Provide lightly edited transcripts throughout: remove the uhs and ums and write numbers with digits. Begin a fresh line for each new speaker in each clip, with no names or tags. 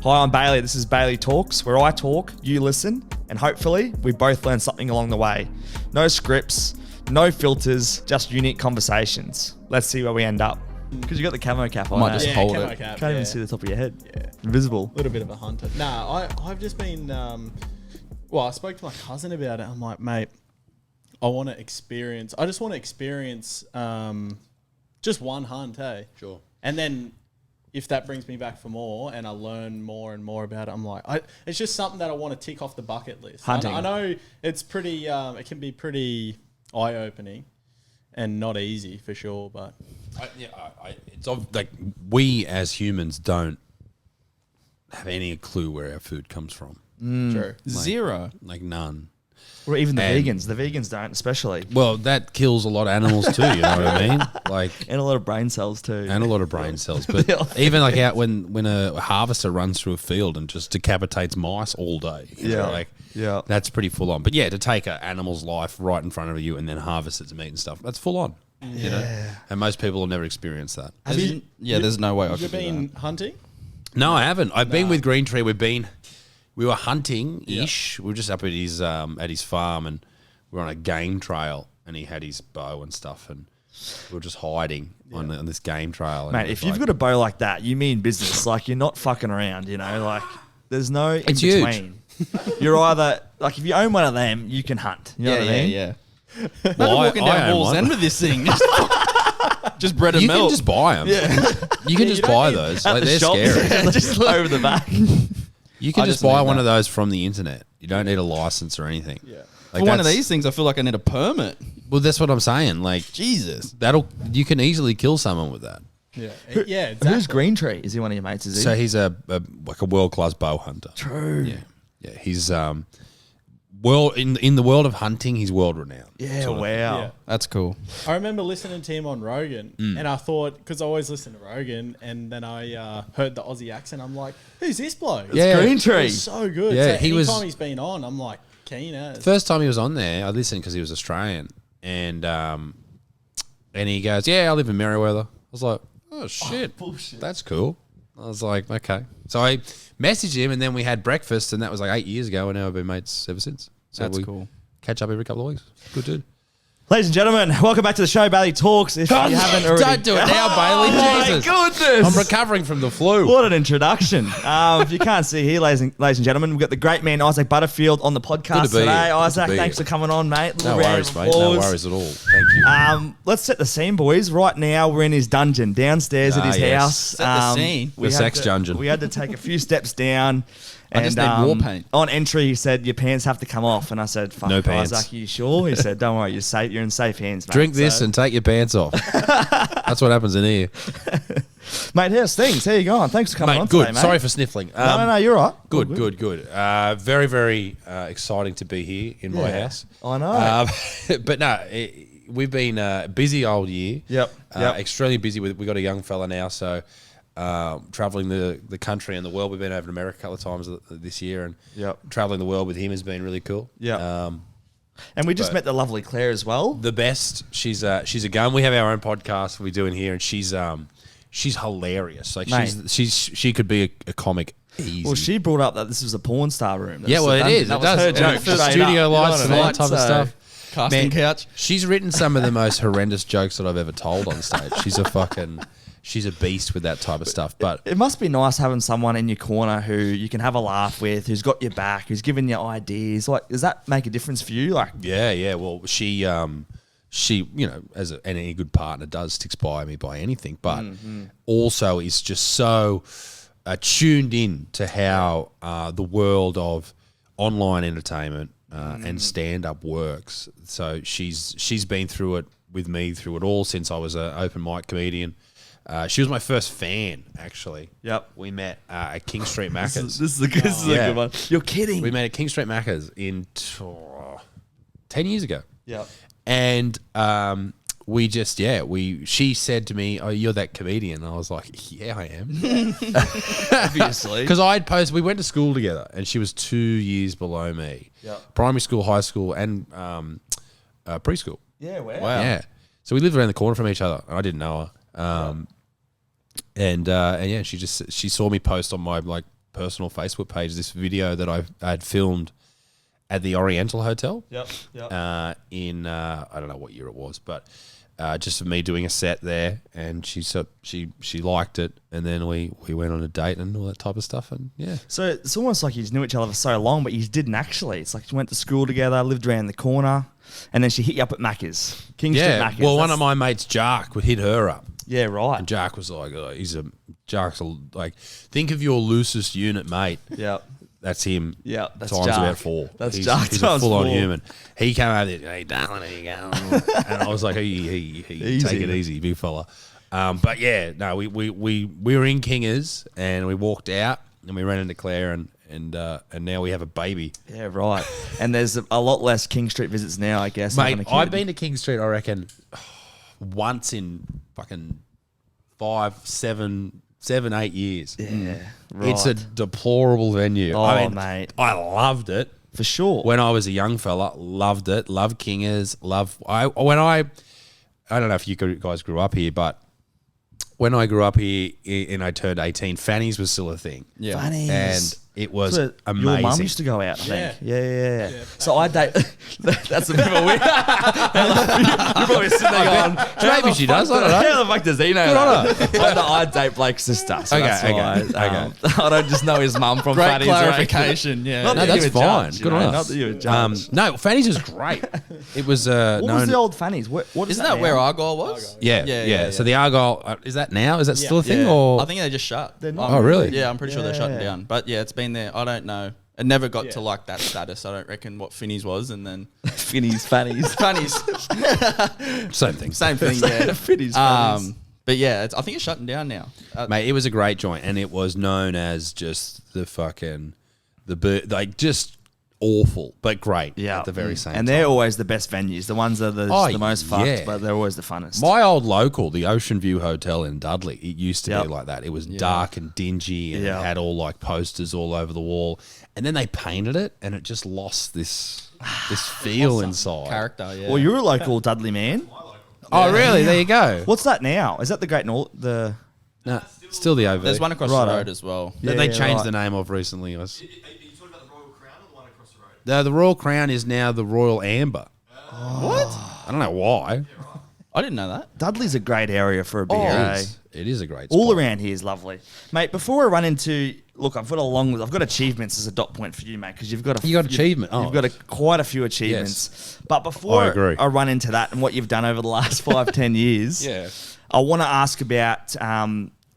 Hi, I'm Bailey. This is Bailey Talks, where I talk, you listen, and hopefully we both learn something along the way. No scripts, no filters, just unique conversations. Let's see where we end up. Because you got the camo cap on.
Might just hold
camo
it.
cap,
Can't even see the top of your head.
Yeah.
Invisible.
A little bit of a hunter. Nah, I've just been, I spoke to my cousin about it. I'm like, mate, I just want to experience just one hunt, hey?
Sure.
And then if that brings me back for more and I learn more and more about it, I'm like, it's just something that I want to tick off the bucket list.
Hunting.
I know it's pretty, it can be pretty eye-opening and not easy for sure, but...
It's like we as humans don't have any clue where our food comes from.
True.
Zero. Like none.
Or even the vegans. The vegans don't, especially.
Well, that kills a lot of animals too, you know what I mean? Like,
And a lot of brain cells too.
and a lot of brain cells. But even like out when a harvester runs through a field and just decapitates mice all day. You know,
Yeah.
that's pretty full on. But yeah, to take an animal's life right in front of you and then harvest its meat and stuff, that's full on. You know? And most people will never experience that.
There's no way I
Have you
could do
been
that.
hunting?
No, I haven't. I've been with Green Tree. We were hunting-ish. We were just up at his farm and we were on a game trail and he had his bow and stuff and we were just hiding on this game trail. And
Mate, if you've got a bow like that, you mean business. Like, you're not fucking around, you know? Like, there's no in
It's
between. You're either, like, if you own one of them, you can hunt. You know what I mean?
Yeah.
Well,
Walking down
own
Walls
one.
End with this thing. Just bread and
You
milk.
can just buy them. Yeah. You can just buy those.
At
Like,
the
they're
shops,
scary.
just over the back.
You can
I
just
just
buy
need
one
that.
of those from the internet. You don't need a license or anything.
Yeah.
Like
For one of
that's-
these things, I feel like I need a permit.
Well, that's what I'm saying. Like,
Jesus.
you can easily kill someone with that.
Yeah. Yeah, exactly.
Who's Green Tree? Is he one of your mates? Is he?
So he's a world class bow hunter.
True.
Yeah. He's in the world of hunting, he's world renowned.
Yeah,
sort of.
wow.
Yeah.
That's cool.
I remember listening to him on Rogan, and I thought, because I always listen to Rogan, and then I heard the Aussie accent. I'm like, who's this bloke?
Yeah.
Green
It
Tree.
was so good.
Yeah,
So
he was-
anytime he's been on, I'm like, keen as.
First time he was on there, I listened because he was Australian, and he goes, "Yeah, I live in Merewether." I was like, "Oh shit, that's cool." I was like, "Okay." So I messaged him, and then we had breakfast, and that was like 8 years ago, and now we've been mates ever since. So
That's
we
cool.
catch up every couple of weeks. Good dude.
Ladies and gentlemen, welcome back to the show, Bailey Talks. If you haven't already...
Don't do it now, Bailey.
Oh,
Jesus.
my goodness.
I'm recovering from the flu.
What an introduction. If you can't see here, ladies and gentlemen, we've got the great man Isaac Butterfield on the podcast
Good to be
today.
here. Good to
Isaac,
be
thanks
here.
for coming on, mate.
No
Little round
worries,
of
mate. No
applause.
worries at all. Thank you.
Let's set the scene, boys. Right now, we're in his dungeon downstairs at his
yes.
house.
Set the scene.
we
The
had
sex
to-
dungeon.
We had to take a few steps down.
I just need war paint.
On entry, he said, "Your pants have to come off." And I said, "Fuck,
No pants.
Isaac, are you sure?" He said, "Don't worry, you're safe. You're in safe hands, mate."
Drink this
So-
and take your pants off. That's what happens in here.
Mate, how's things? How you going? Thanks for coming on
Mate, good.
today, mate.
Sorry for sniffling.
No, you're right.
Good. Very, very exciting to be here in my
Yeah.
house.
I know.
But no, we've been busy old year.
Yep.
Extremely busy. We got a young fella now, so traveling the country and the world. We've been over to America a couple of times this year, and traveling the world with him has been really cool.
Yeah. And we just met the lovely Claire as well.
The best. She's a gun. We have our own podcast we do in here, and she's hilarious. Like
Mate.
she could be a comic easy.
Well, she brought up that this was a porn star room.
Yeah, well, it is.
That
It
was
does.
her
And
joke.
the
straight
studio
up,
lights
you
and
know
all
what
that
I
type of
mean?
stuff.
Casting couch.
She's written some of the most horrendous jokes that I've ever told on stage. She's a beast with that type of stuff. But
It must be nice having someone in your corner who you can have a laugh with, who's got your back, who's giving you ideas. Like, does that make a difference for you? Like,
yeah. Well, she as any good partner does, sticks by me by anything. But also is just so tuned in to how the world of online entertainment and stand up works. So she's been through it with me through it all since I was an open mic comedian. She was my first fan, actually.
Yep.
We met at King Street Macca's.
this is a good one. You're kidding.
We met at King Street Macca's in 10 years ago.
Yep.
And she said to me, "Oh, you're that comedian." And I was like, "Yeah, I am."
Obviously.
Because I had posted, we went to school together, and she was 2 years below me.
Yep.
Primary school, high school, and preschool.
Yeah, wow.
Yeah. So we lived around the corner from each other. I didn't know her. And she saw me post on my personal Facebook page this video that I had filmed at the Oriental Hotel.
Yep.
In I don't know what year it was, but just of me doing a set there, and she liked it, and then we went on a date and all that type of stuff, and yeah.
So it's almost like you knew each other for so long, but you didn't actually. It's like you went to school together, lived around the corner, and then she hit you up at Macca's. King Street Macca's.
Well, one of my mates, Jark, would hit her up.
Yeah, right.
And Jark was like, think of your loosest unit mate.
Yep.
That's him.
Yeah, that's
times
Jark.
about 4.
That's
he's,
Jark
He's a
times
full-on
4.
human. He came over there, hey, darling, how you going? And I was like, hey, take it easy, big fella. But yeah, no, we were in Kingers, and we walked out, and we ran into Claire, and now we have a baby.
Yeah, right. And there's a lot less King Street visits now, I guess. having
Mate,
a kid.
I've been to King Street, I reckon, once in fucking 5, 7, 8 years.
Yeah, right.
It's a deplorable venue.
Oh, mate.
I loved it.
For sure.
When I was a young fella, loved it. Loved Kingers. I don't know if you guys grew up here, but when I grew up here and I turned 18, Fanny's was still a thing.
Yeah.
Funnies.
And it was
So
amazing.
Your mum used to go out, I think.
Yeah.
Yeah. So I date. That's a bit of a weird. You're probably sitting there going,
Maybe she does. I don't know.
How the fuck does he know that? I date Blake's sister. So
Okay,
that's why.
okay.
I don't just know his mum from
Great
Fanny's.
clarification. Yeah.
Not
No,
that
that's
you were
fine.
judged,
Good
you know,
on
not
us.
that you were judged.
No, Fanny's was great. It was
What
known.
was the old Fanny's? What is
Isn't that where Argyle was?
Yeah. So the Argyle, is that now? Is that still a thing?
Yeah.
Or
I think they just shut.
They're not.
Oh, really?
Yeah, I'm pretty sure they're shutting
Yeah.
down. But yeah, it's been there. I don't know. It never got to like that status. I don't reckon what Finny's was, and then
Fanny's.
Fanny's
same thing.
same thing. Yeah,
Fanny's. Fanny's.
but yeah, I think it's shutting down now.
Mate, it was a great joint, and it was known as just just awful, but great at the very same time.
And they're always the best venues. The ones that are the most fucked, but they're always the funnest.
My old local, the Ocean View Hotel in Dudley, it used to
Yep.
be like that. It was dark and dingy, and it had all like posters all over the wall. And then they painted it, and it just lost this feel inside.
Character, yeah.
Well, you're a local Dudley man.
Oh, really? There you go.
What's that now? Is that the Great North? The
No, still the OV.
There's one across
Righto.
the road as well.
that they
Yeah,
changed
right.
the name of recently.
Are you talking about the Royal Crown or the one across the road?
The Royal Crown is now the Royal Amber.
What?
I don't know why.
I didn't know that.
Dudley's a great area for a beer. eh?
It is a great
All
spot.
around here is lovely, mate. Before I run into, look, I've got achievements as a dot point for you, mate, because you've got
You got achievement.
You've got quite a few achievements. But before
I agree.
I run into that and what you've done over the last 5-10 years,
Yeah.
I want to ask about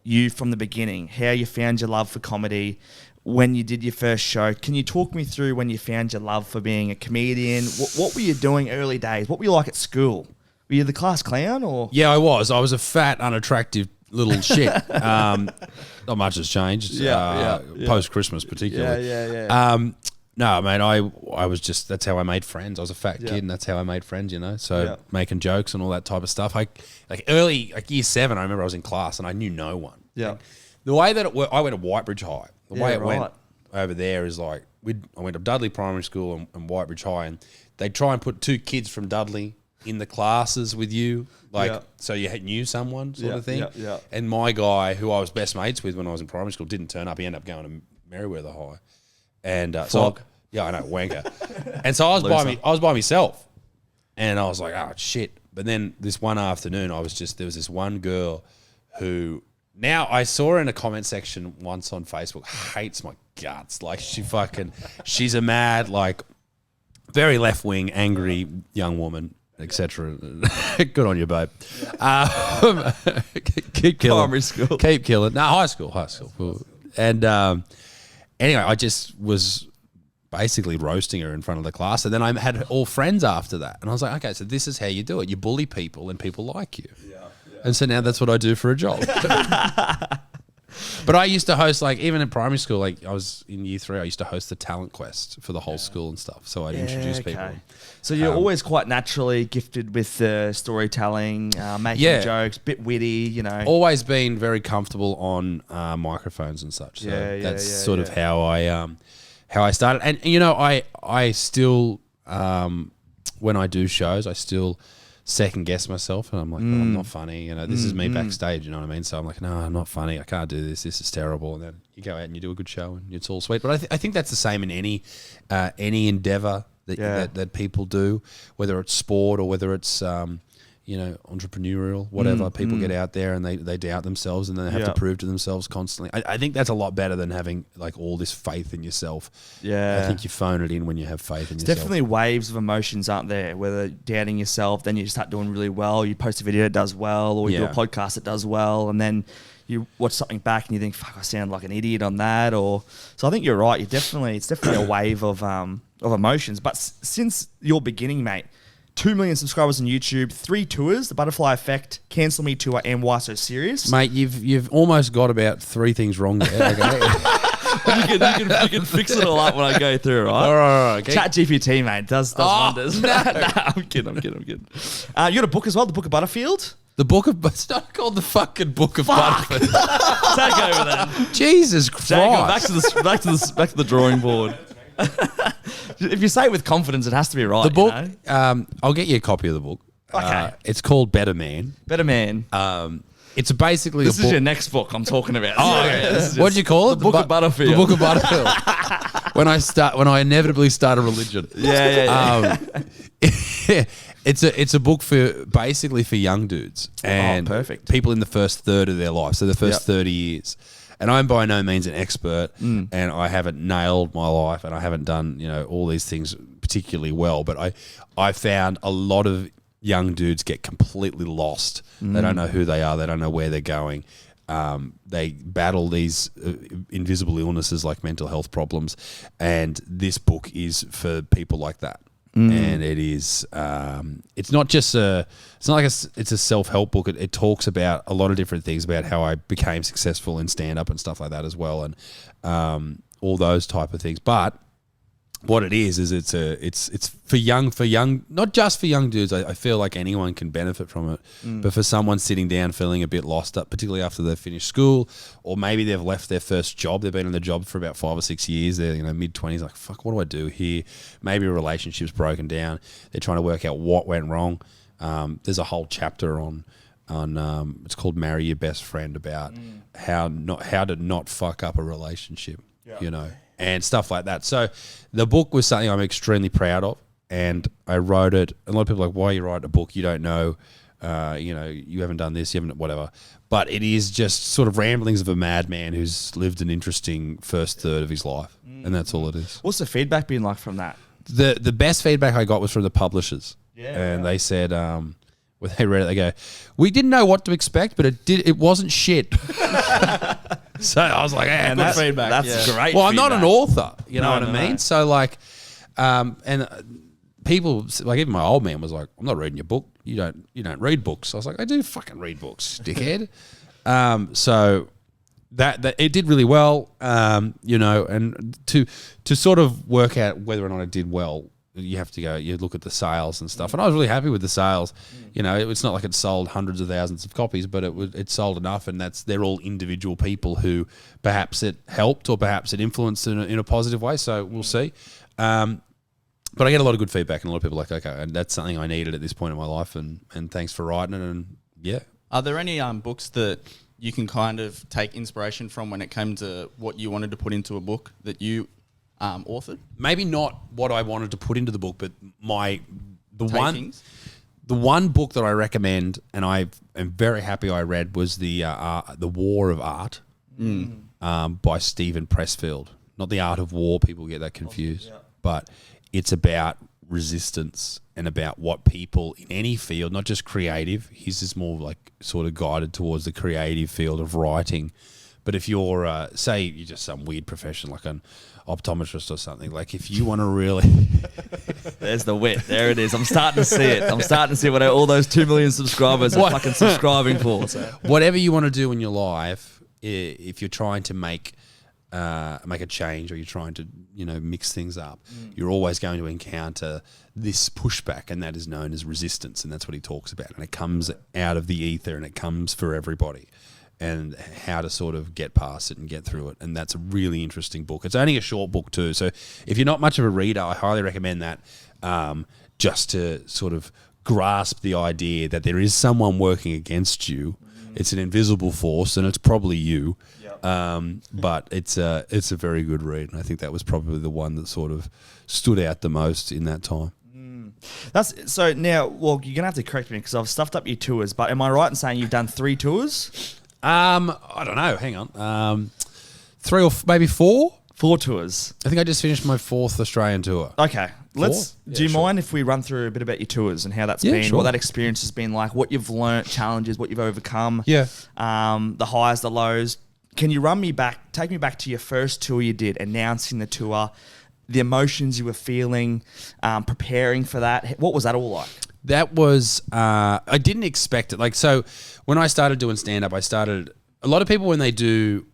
you from the beginning, how you found your love for comedy, when you did your first show. Can you talk me through when you found your love for being a comedian? What were you doing early days? What were you like at school? Were you the class clown or?
Yeah, I was. I was a fat, unattractive little shit. Not much has changed.
Yeah.
Post Christmas, particularly.
Yeah.
No, mate. I was just. That's how I made friends. I was a fat kid, and that's how I made friends. You know, so making jokes and all that type of stuff. Early, year 7. I remember I was in class and I knew no one.
Yeah.
Like, the way that it worked, I went to Whitebridge High. The way it
right.
went over there is like I went to Dudley Primary School and Whitebridge High, and they try and put 2 kids from Dudley in the classes with you, so you knew someone sort of thing.
Yeah.
And my guy, who I was best mates with when I was in primary school, didn't turn up. He ended up going to Merriweather High, and
Flog.
I know, wanker. And so I was by myself, and I was like, oh shit. But then this one afternoon, there was this one girl who. Now, I saw her in a comment section once on Facebook, hates my guts. Like, she's a mad, like, very left-wing, angry young woman, etc. Good on you, babe. Keep killing.
Primary school.
Keep killing. No, high school. And anyway, I just was basically roasting her in front of the class. And then I had all friends after that. And I was like, okay, so this is how you do it. You bully people and people like you. And so now that's what I do for a job. But I used to host, like, even in primary school, like, I was in year 3, I used to host the talent quest for the whole school and stuff. So I'd introduce people.
So you're always quite naturally gifted with storytelling, making jokes, bit witty, you know.
Always been very comfortable on microphones and such. So that's sort of how I started. And, you know, I still, when I do shows, I still second guess myself, and I'm like, I'm not funny. You know, this is me backstage. You know what I mean? So I'm like, no, I'm not funny. I can't do this. This is terrible. And then you go out and you do a good show, and it's all sweet. But I think that's the same in any endeavor that people do, whether it's sport or whether it's entrepreneurial, whatever. People get out there and they doubt themselves, and then they have to prove to themselves constantly. I think that's a lot better than having like all this faith in yourself.
Yeah.
I think you phone it in when you have faith in yourself.
Definitely waves of emotions, aren't there? Whether doubting yourself, then you start doing really well. You post a video that does well, or you do a podcast that does well, and then you watch something back and you think, "Fuck, I sound like an idiot on that." So I think you're right. It's definitely a wave of emotions. But since your beginning, mate, 2 million subscribers on YouTube, 3 tours, The Butterfly Effect, Cancel Me Tour, and Why So Serious.
Mate, you've almost got about 3 things wrong there. Okay.
you can fix it all up when I go through, right?
All right. Okay.
Chat GPT, mate, does wonders.
No.
I'm kidding. You got a book as well, The Book of Butterfield.
The book of... It's not called the fucking Book of Butterfield.
Take over then.
Jesus Christ.
Back to the drawing board. If you say it with confidence, it has to be right.
The book...
You know?
I'll get you a copy of the book.
Okay.
It's called Better Man.
Better Man.
It's basically
This
a book...
is your next book I'm talking about.
Oh, okay. What do you call it?
The Book of Butterfield.
The Book of Butterfield. when I inevitably start a religion.
Yeah.
It's a book for basically for young dudes and
perfect.
people in the first third of their life, so the first 30 years. And I'm by no means an expert, and I haven't nailed my life, and I haven't done all these things particularly well. But I found a lot of young dudes get completely lost. They don't know who they are. They don't know where they're going. They battle these invisible illnesses like mental health problems, and this book is for people like that. And it is. It's not just it's not like it's a self-help book. It talks about a lot of different things about how I became successful in stand-up and stuff like that as well, and all those type of things. But what it is it's for young, not just for young dudes. I feel like anyone can benefit from it, but for someone sitting down feeling a bit lost up, particularly after they've finished school, or maybe they've left their first job, they've been in the job for about 5 or 6 years, they're mid-20s, like, fuck, what do I do here? Maybe a relationship's broken down, they're trying to work out what went wrong. There's a whole chapter on it's called Marry Your Best Friend, about how to not fuck up a relationship, and stuff like that. So the book was something I'm extremely proud of, and I wrote it. A lot of people are like, why are you writing a book? You don't know, you haven't done this, you haven't, whatever. But it is just sort of ramblings of a madman who's lived an interesting first third of his life, and that's all it is.
What's the feedback been like from that?
The best feedback I got was from the publishers, and they said, when they read it, they go, we didn't know what to expect, but it wasn't shit. So I was like, hey,
that's
feedback.
That's great.
Well, I'm not an author, you know
No,
what I
no,
mean?
no.
So like, and people, like even my old man was like, I'm not reading your book. You don't read books. I was like, I do fucking read books, dickhead. So that it did really well, and to sort of work out whether or not it did well, you have to you look at the sales and stuff. And I was really happy with the sales. It's not like it sold hundreds of thousands of copies, but it sold enough, and they're all individual people who perhaps it helped or perhaps it influenced in a positive way. So we'll see. But I get a lot of good feedback, and a lot of people are like, okay, and that's something I needed at this point in my life, and thanks for writing it, and yeah.
Are there any books that you can kind of take inspiration from when it came to what you wanted to put into a book that you authored?
Maybe not what I wanted to put into the book, but the
Takings?
one book that I recommend, and I am very happy I read, was the War of Art by Stephen Pressfield. Not the Art of War, people get that confused, but it's about resistance and about what people in any field, not just creative, his is more like sort of guided towards the creative field of writing. But if you're, say you're just some weird profession like an optometrist or something, like if you want to really...
There's the wit. There it is. I'm starting to see it. I'm starting to see what all those 2 million subscribers are fucking subscribing for. So.
Whatever you want to do in your life, if you're trying to make a change, or you're trying to mix things up, you're always going to encounter this pushback, and that is known as resistance, and that's what he talks about. And it comes out of the ether, and it comes for everybody, and how to sort of get past it and get through it. And that's a really interesting book. It's only a short book too, so if you're not much of a reader, I highly recommend that, just to sort of grasp the idea that there is someone working against you. It's an invisible force, and it's probably you. But it's a very good read, and I think that was probably the one that sort of stood out the most in that time.
That's so now. Well, you're gonna have to correct me because I've stuffed up your tours. But am I right in saying you've done 3 tours?
I don't know. Hang on. 3 or maybe 4.
4 tours.
I think I just finished my 4th Australian tour.
Okay. Let's.
Yeah,
do you
sure.
mind if we run through a bit about your tours and how that's
Yeah,
been,
sure.
what that experience has been like, what you've learnt, challenges, what you've overcome?
Yeah.
The highs, the lows. Can you take me back to your first tour you did, announcing the tour, the emotions you were feeling, preparing for that? What was that all like?
That was, I didn't expect it. Like, so when I started doing stand-up, a lot of people when they do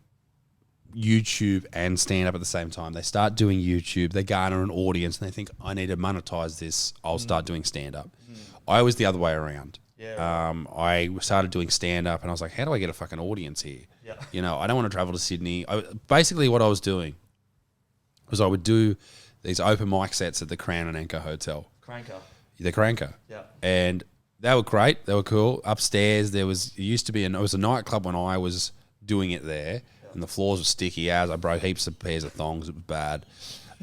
YouTube and stand-up at the same time, they start doing YouTube, they garner an audience and they think, I need to monetize this, I'll start doing stand-up. I was the other way around. I started doing stand-up and I was like, how do I get a fucking audience here? You know, I don't want to travel to Sydney. Basically what I was doing was I would do these open mic sets at the Crown and Anchor Hotel. The Cranker.
Yeah.
And they were great. They were cool. Upstairs, it was a nightclub when I was doing it there, and the floors were sticky as I broke heaps of pairs of thongs. It was bad.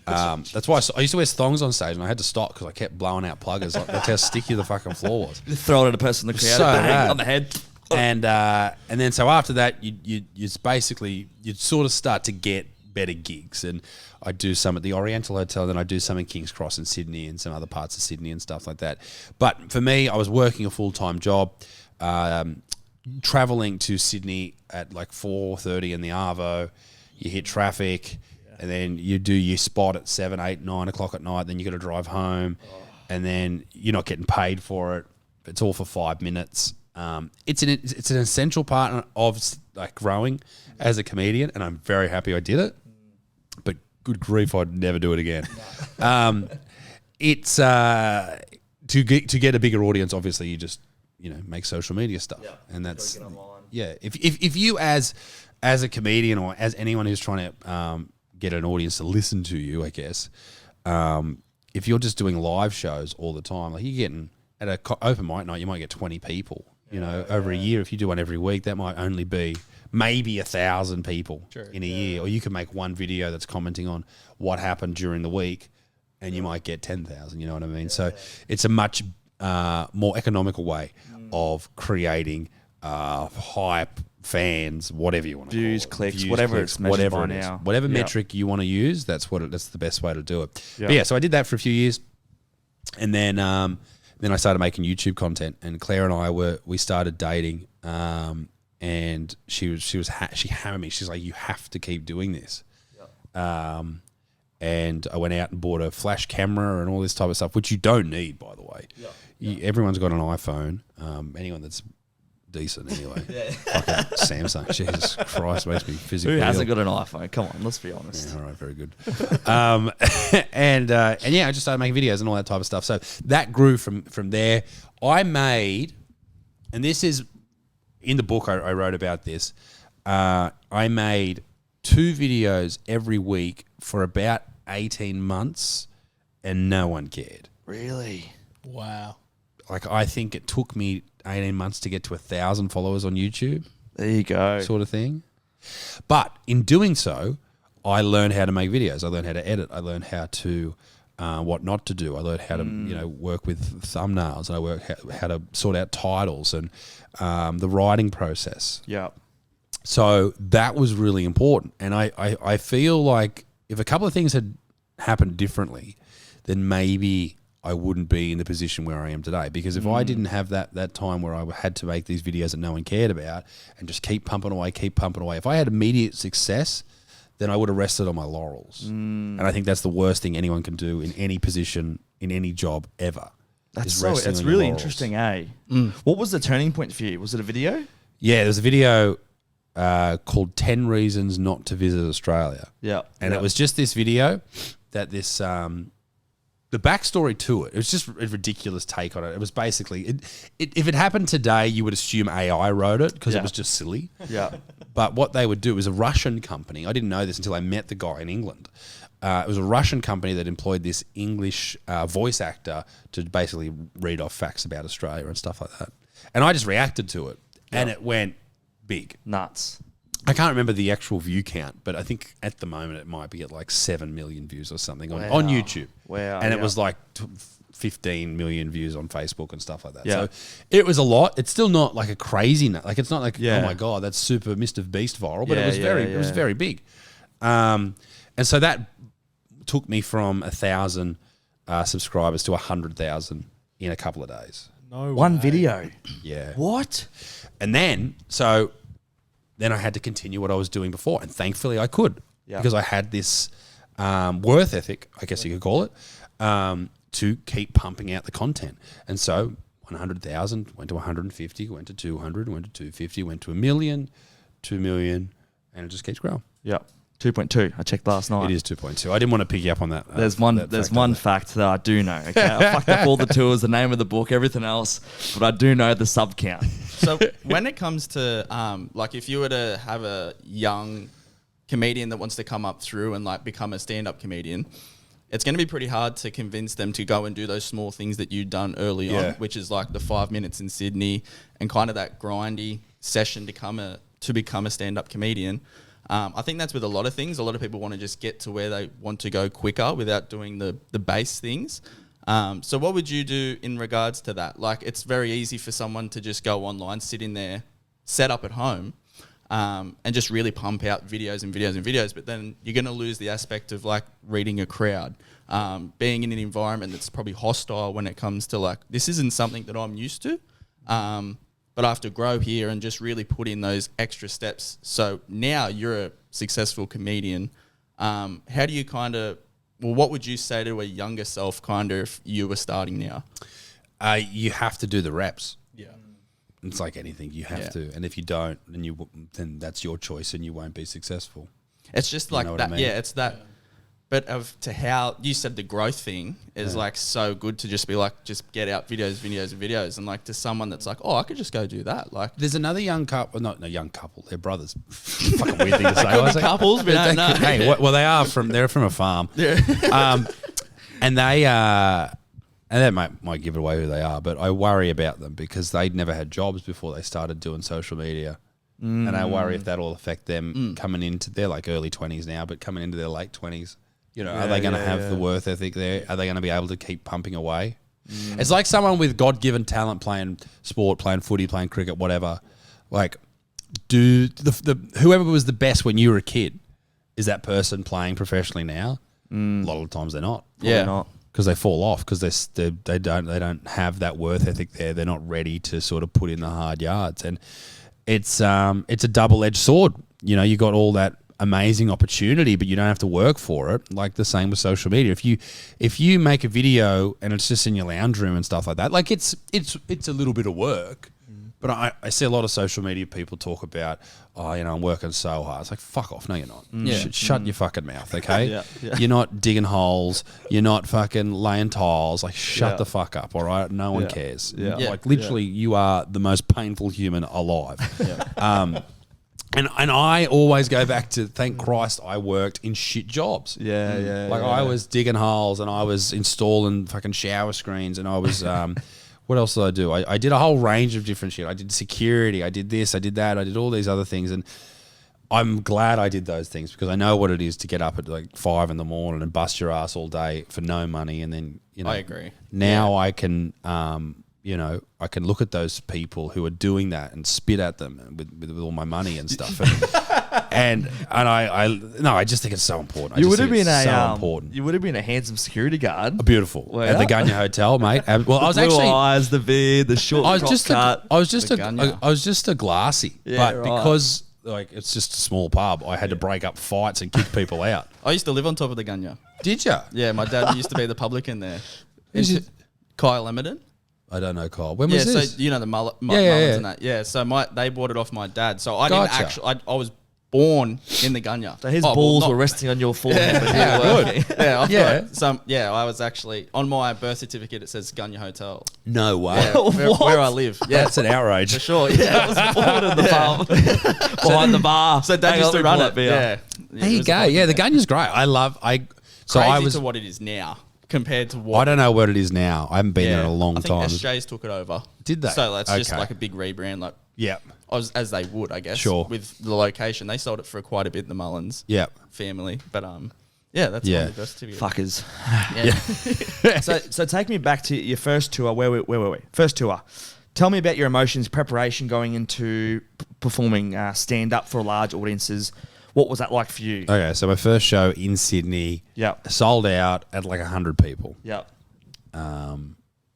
That's why I used to wear thongs on stage, and I had to stop because I kept blowing out pluggers. Like, that's how sticky the fucking floor was.
Throw it at a person in the crowd,
So
bang,
bad.
on the head.
And then so after that, you'd sort of start to get better gigs, and I do some at the Oriental Hotel, then I do some in King's Cross in Sydney and some other parts of Sydney and stuff like that. But for me, I was working a full-time job, traveling to Sydney at like 4:30 in the Arvo. You hit traffic, and then you do your spot at 7, 8, 9 o'clock at night. Then you got to drive home, and then you're not getting paid for it. It's all for 5 minutes. It's an essential part of like growing as a comedian, and I'm very happy I did it. But good grief, I'd never do it again. It's to get a bigger audience. Obviously, you just make social media stuff, and that's If you as a comedian or as anyone who's trying to get an audience to listen to you, I guess, if you're just doing live shows all the time, like you're getting at a open mic night, you might get 20 people. Over a year, if you do one every week, that might only be maybe 1,000 people in a year. Or you can make one video that's commenting on what happened during the week, and you might get 10,000. You know what I mean? So it's a much more economical way of creating hype, fans, whatever you want to
Views,
call it.
clicks, whatever it's measured by now.
Whatever metric you want to use, that's the best way to do it. But so I did that for a few years, and then I started making YouTube content, and Claire and I we started dating, and she hammered me. She's like, you have to keep doing this. And I went out and bought a flash camera and all this type of stuff, which you don't need, by the way. Everyone's got an iPhone. Anyone that's decent anyway. Fucking Samsung. Jesus Christ, makes me physically
Who hasn't
ill.
got an iPhone? Come on, let's be honest.
Yeah, all right, very good. And I just started making videos and all that type of stuff. So that grew from there. I made, and this is in the book I wrote about this. I made 2 videos every week for about 18 months, and no one cared.
Really?
Wow.
Like, I think it took me 18 months to get to 1,000 followers on YouTube.
There you go.
Sort of thing. But in doing so, I learned how to make videos. I learned how to edit. I learned how to what not to do. I learned how to work with thumbnails. And I learned how to sort out titles and the writing process.
Yeah.
So that was really important. And I feel like if a couple of things had happened differently, then maybe I wouldn't be in the position where I am today. Because if I didn't have that time where I had to make these videos that no one cared about and just keep pumping away, if I had immediate success, then I would have rested on my laurels. And I think that's the worst thing anyone can do in any position, in any job ever.
That's
resting
that's
on your
really
laurels.
interesting, eh? What was the turning point for you? Was it a video?
Yeah, there was a video called 10 Reasons Not to Visit Australia.
Yeah.
And it was just this video that this the backstory to it was just a ridiculous take on it. It was basically, if it happened today, you would assume AI wrote it because it was just silly.
Yeah.
But what they would do was a Russian company. I didn't know this until I met the guy in England. It was a Russian company that employed this English voice actor to basically read off facts about Australia and stuff like that. And I just reacted to it, and it went big.
Nuts.
I can't remember the actual view count, but I think at the moment it might be at like 7 million views or something on YouTube.
Wow.
And it was like 15 million views on Facebook and stuff like that.
Yeah.
So it was a lot. It's still not like a crazy, like it's not like,
Yeah.
oh my God, that's super Mr. Beast viral, but
Yeah,
it was
yeah,
it was very big. And so that took me from 1,000 subscribers to 100,000 in a couple of days.
No
One
way.
video.
Yeah.
What?
And then I had to continue what I was doing before, and thankfully I could because I had this worth ethic, I guess you could call it, to keep pumping out the content. And so 100,000 went to 150, went to 200, went to 250, went to 1 million, 2 million, and it just keeps growing.
Yep. 2.2. I checked last night.
It is 2.2. I didn't want to pick you up on that.
There's one fact that I do know. Okay, I fucked up all the tours, the name of the book, everything else, but I do know the sub count.
So when it comes to like if you were to have a young comedian that wants to come up through and like become a stand-up comedian, it's going to be pretty hard to convince them to go and do those small things that you'd done early on, which is like the 5 minutes in Sydney and kind of that grindy session to become a stand-up comedian. I think that's with a lot of things. A lot of people want to just get to where they want to go quicker without doing the base things. So what would you do in regards to that? Like, it's very easy for someone to just go online, sit in their setup at home, and just really pump out videos and videos and videos. But then you're going to lose the aspect of like reading a crowd, being in an environment that's probably hostile when it comes to like, this isn't something that I'm used to. But I have to grow here and just really put in those extra steps. So now you're a successful comedian. How do you what would you say to a younger self if you were starting now?
You have to do the reps.
Yeah.
It's like anything. You have to. And if you don't, then that's your choice and you won't be successful.
It's just like
know
that.
what I mean?
Yeah, it's that. But to how you said the growth thing is like so good to just be like, just get out videos. And like to someone that's like, oh, I could just go do that. Like
There's another young couple, not a young couple, they're brothers. Fucking weird thing to say.
could be couples, but I don't know.
Hey, well, they're from a farm.
Yeah.
And they, and that might give it away who they are, but I worry about them because they'd never had jobs before they started doing social media. And I worry if that'll affect them coming into, they're like early 20s now, but coming into their late 20s. You know, are they going to have the worth ethic there? Are they going to be able to keep pumping away? It's like someone with God-given talent playing sport, playing footy, playing cricket, whatever. Like, whoever was the best when you were a kid, is that person playing professionally now? A lot of the times they're not.
Yeah.
Not.
Because they fall off because they don't have that worth ethic there. They're not ready to sort of put in the hard yards, and it's a double-edged sword. You know, you got all that amazing opportunity, but you don't have to work for it. Like the same with social media. If you make a video and it's just in your lounge room and stuff like that, like it's a little bit of work. But I see a lot of social media people talk about, I'm working so hard. It's like, fuck off. No, you're not. Shut your fucking mouth, okay?
Yeah.
You're not digging holes. You're not fucking laying tiles. Like, shut the fuck up, all right? No one cares.
Yeah.
Like, literally, you are the most painful human alive. And I always go back to, thank Christ I worked in shit jobs. I was digging holes and I was installing fucking shower screens and I was... what else did I do? I did a whole range of different shit. I did security. I did this. I did that. I did all these other things. And I'm glad I did those things because I know what it is to get up at like 5 a.m. and bust your ass all day for no money. And then,
I agree.
Now I can, I can look at those people who are doing that and spit at them with all my money and stuff. And I just think it's so important.
You would have been
so important.
You would have been a handsome security guard.
Beautiful
Wow.
at the Gunya Hotel, mate. Well, I was
Blue
actually
eyes, the beard, the short.
I was just
Gunya.
I was just a glassy,
Yeah,
but
right.
because like it's just a small pub, I had to break up fights and kick people out.
I used to live on top of the Gunya.
Did you?
Yeah, my dad used to be the publican there.
Who's it?
Kyle Emerton.
I don't know, Kyle. When was this?
So you know the mullets
yeah.
and that. Yeah, so they bought it off my dad. So I didn't
Gotcha.
actually. I was born in the gunya.
So his
Oh, well,
balls
not-
were resting on your forehead. but
Yeah,
you were
good.
working.
Yeah, I've
Yeah.
got some. Yeah, I was actually on my birth certificate. It says Gunya Hotel.
No way.
Yeah, where I live. Yeah,
That's an outrage.
for sure. Yeah, it was born in the farm.
Behind the bar.
So Dad
Hang
used
on,
to
we
run
pull
it.
that beer.
Yeah.
There you go. Yeah, the Gunya's great. So
Crazy
I was.
to what it is now compared to what.
I don't know what it is now. I haven't been there in a long
I think
time.
SJ's took it over.
Did they?
So that's just
Okay.
like a big rebrand, like
Yeah.
as they would, I guess.
Sure.
With the location, they sold it for quite a bit. The Mullins
Yeah.
family, but yeah, that's
Yeah.
on the birth certificate.
Fuckers.
Yeah.
So take me back to your first tour. Where were we? First tour. Tell me about your emotions, preparation going into performing stand-up for large audiences. What was that like for you?
Okay, so my first show in Sydney,
Yep.
sold out at like 100 people.
Yep.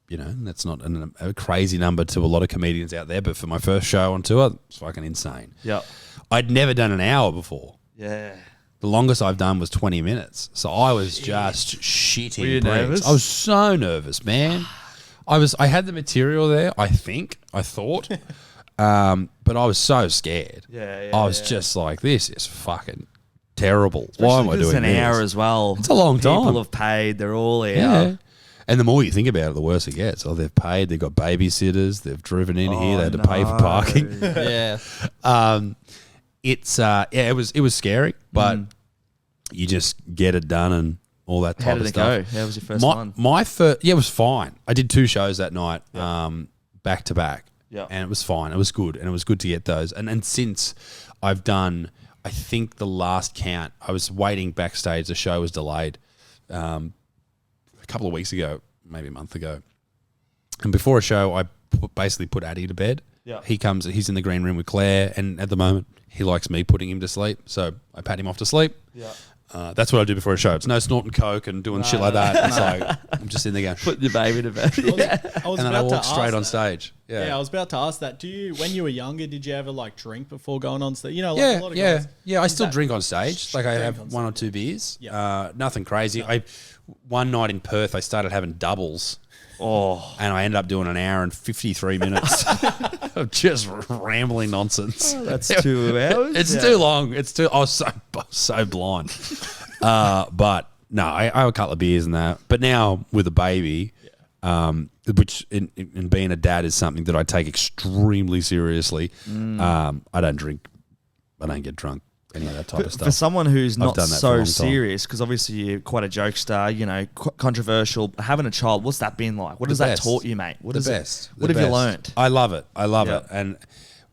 You know, that's not a crazy number to a lot of comedians out there, but for my first show on tour, it's fucking insane.
Yep.
I'd never done an hour before.
Yeah.
The longest I've done was 20 minutes. So I was just shitting
Were you
bricks.
nervous?
I was so nervous, man. I had the material there, I thought. But I was so scared.
Yeah,
I was just like, this is fucking terrible. Why am I doing
It's an
this?
hour as well.
It's a long time.
People have paid. They're all out.
Yeah. And the more you think about it, the worse it gets. Oh, they've paid. They've got babysitters. They've driven in here. They had to pay for parking.
Yeah.
It was scary, but you just get it done and all that type
How
of
did it
stuff.
go? How was your first one?
My first, it was fine. I did 2 shows that night, back to back.
Yeah.
And it was fine. It was good. And it was good to get those. And since I've done, I think the last count, I was waiting backstage. The show was delayed a couple of weeks ago, maybe a month ago. And before a show, I basically put Addy to bed.
Yeah.
He's in the green room with Claire. And at the moment, he likes me putting him to sleep. So I pat him off to sleep.
Yeah.
That's what I do before a show. It's no snorting coke and doing shit like that. It's like, I'm just in there going,
Put your baby to bed.
I was
and then I
about to
walk straight
ask
on
that.
stage.
Yeah, I was about to ask that. Do you, when you were younger, did you ever like drink before going on stage? You know, like a lot of guys.
I still
that-
drink on stage. Like I
Drink
have
on
1 or 2 beers.
Yeah.
Nothing crazy. One night in Perth, I started having doubles.
Oh.
And I ended up doing an hour and 53 minutes of just rambling nonsense.
That's 2 hours?
It's too long. I was so blind. But no, I have a couple of beers and that. But now with a baby, which in being a dad is something that I take extremely seriously. I don't drink. I don't get drunk. Any of that type of stuff.
For someone who's not
done that for a
so
long time.
serious, because obviously you're quite a jokester, you know, controversial. Having a child, what's that been like? What has that
best.
taught you, mate? What
The
is
best.
What
The
have you
best.
learned?
I love it. I love
Yeah.
it. And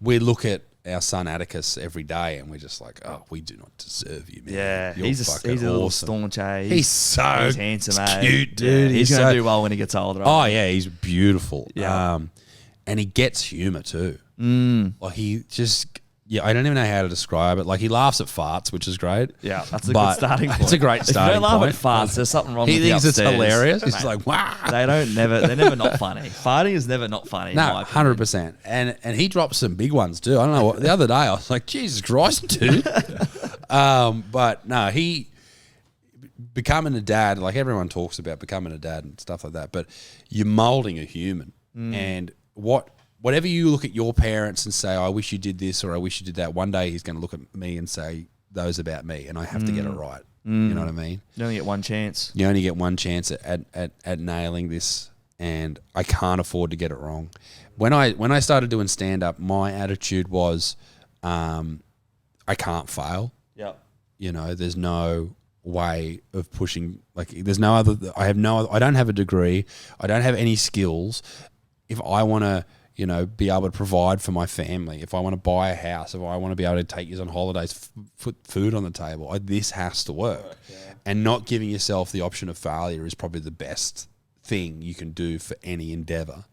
we look at our son Atticus every day, and we're just like, oh, we do not deserve you, man.
Yeah,
You're
he's
fucking
a little
awesome.
staunch, eh?
He's so
handsome, eh?
cute, dude.
He's
He's
going to
so-
do well when he gets older.
Oh yeah, he's beautiful.
Yeah.
And he gets humor too. Like he just, I don't even know how to describe it. Like he laughs at farts, which is great.
Yeah, that's a
But
good starting point.
It's a great
If you
starting
don't laugh
point.
at farts, there's something wrong
He
with you
thinks it's
upstairs.
hilarious. He's
Mate,
like, wow.
they're never not funny. Farting is never not funny. in
No,
my opinion.
100%. And he drops some big ones too. I don't know what. The other day I was like, Jesus Christ, dude. But no, he becoming a dad. Like everyone talks about becoming a dad and stuff like that. But you're molding a human, and whatever you look at your parents and say, I wish you did this or I wish you did that. One day he's going to look at me and say those about me, and I have to get it right. You know what I mean?
You only get one chance.
You only get one chance at nailing this, and I can't afford to get it wrong. When I started doing stand up, my attitude was, I can't fail.
Yeah.
You know, there's no way of pushing. Like, there's no other. I don't have a degree. I don't have any skills. If I want to, you know, be able to provide for my family, if I want to buy a house, if I want to be able to take you on holidays, put food on the table, this has to work. And not giving yourself the option of failure is probably the best thing you can do for any endeavor.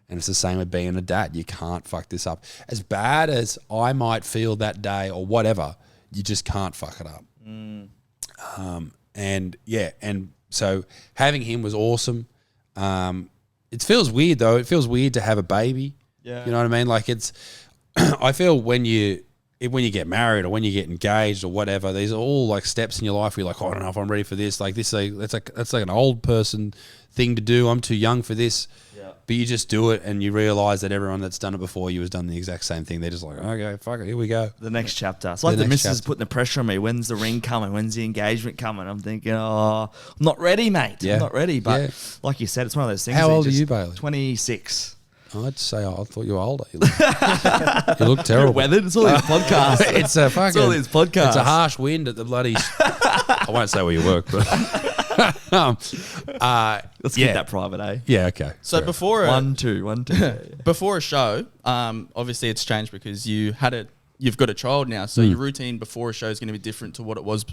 And it's the same with being a dad. You can't fuck this up. As bad as I might feel that day or whatever, you just can't fuck it up. And so having him was awesome. It feels weird though. It feels weird to have a baby.
Yeah.
You know what I mean? Like it's, I feel when when you get married or when you get engaged or whatever, these are all like steps in your life where you're like, oh, I don't know if I'm ready for this. Like this, that's like an old person thing to do. I'm too young for this. Yeah. But you just do it and you realize that everyone that's done it before you has done the exact same thing. They're just like, okay, fuck it, here we go.
The next chapter. It's like the missus putting the pressure on me. When's the ring coming? When's the engagement coming? I'm thinking, I'm not ready, mate.
Yeah.
I'm not ready. But like you said, it's one of those things.
How old are you, Bailey?
26.
I'd say I thought you were older. You look terrible.
Weathered. It's all these podcasts.
It's a fucking.
It's all these podcasts.
It's a harsh wind at the bloody. I won't say where you work, but
Let's keep that private, eh?
Yeah, okay.
So
Fair.
before
One, two.
before a show, obviously it's changed because you've got a child now, so your routine before a show is going to be different to what it was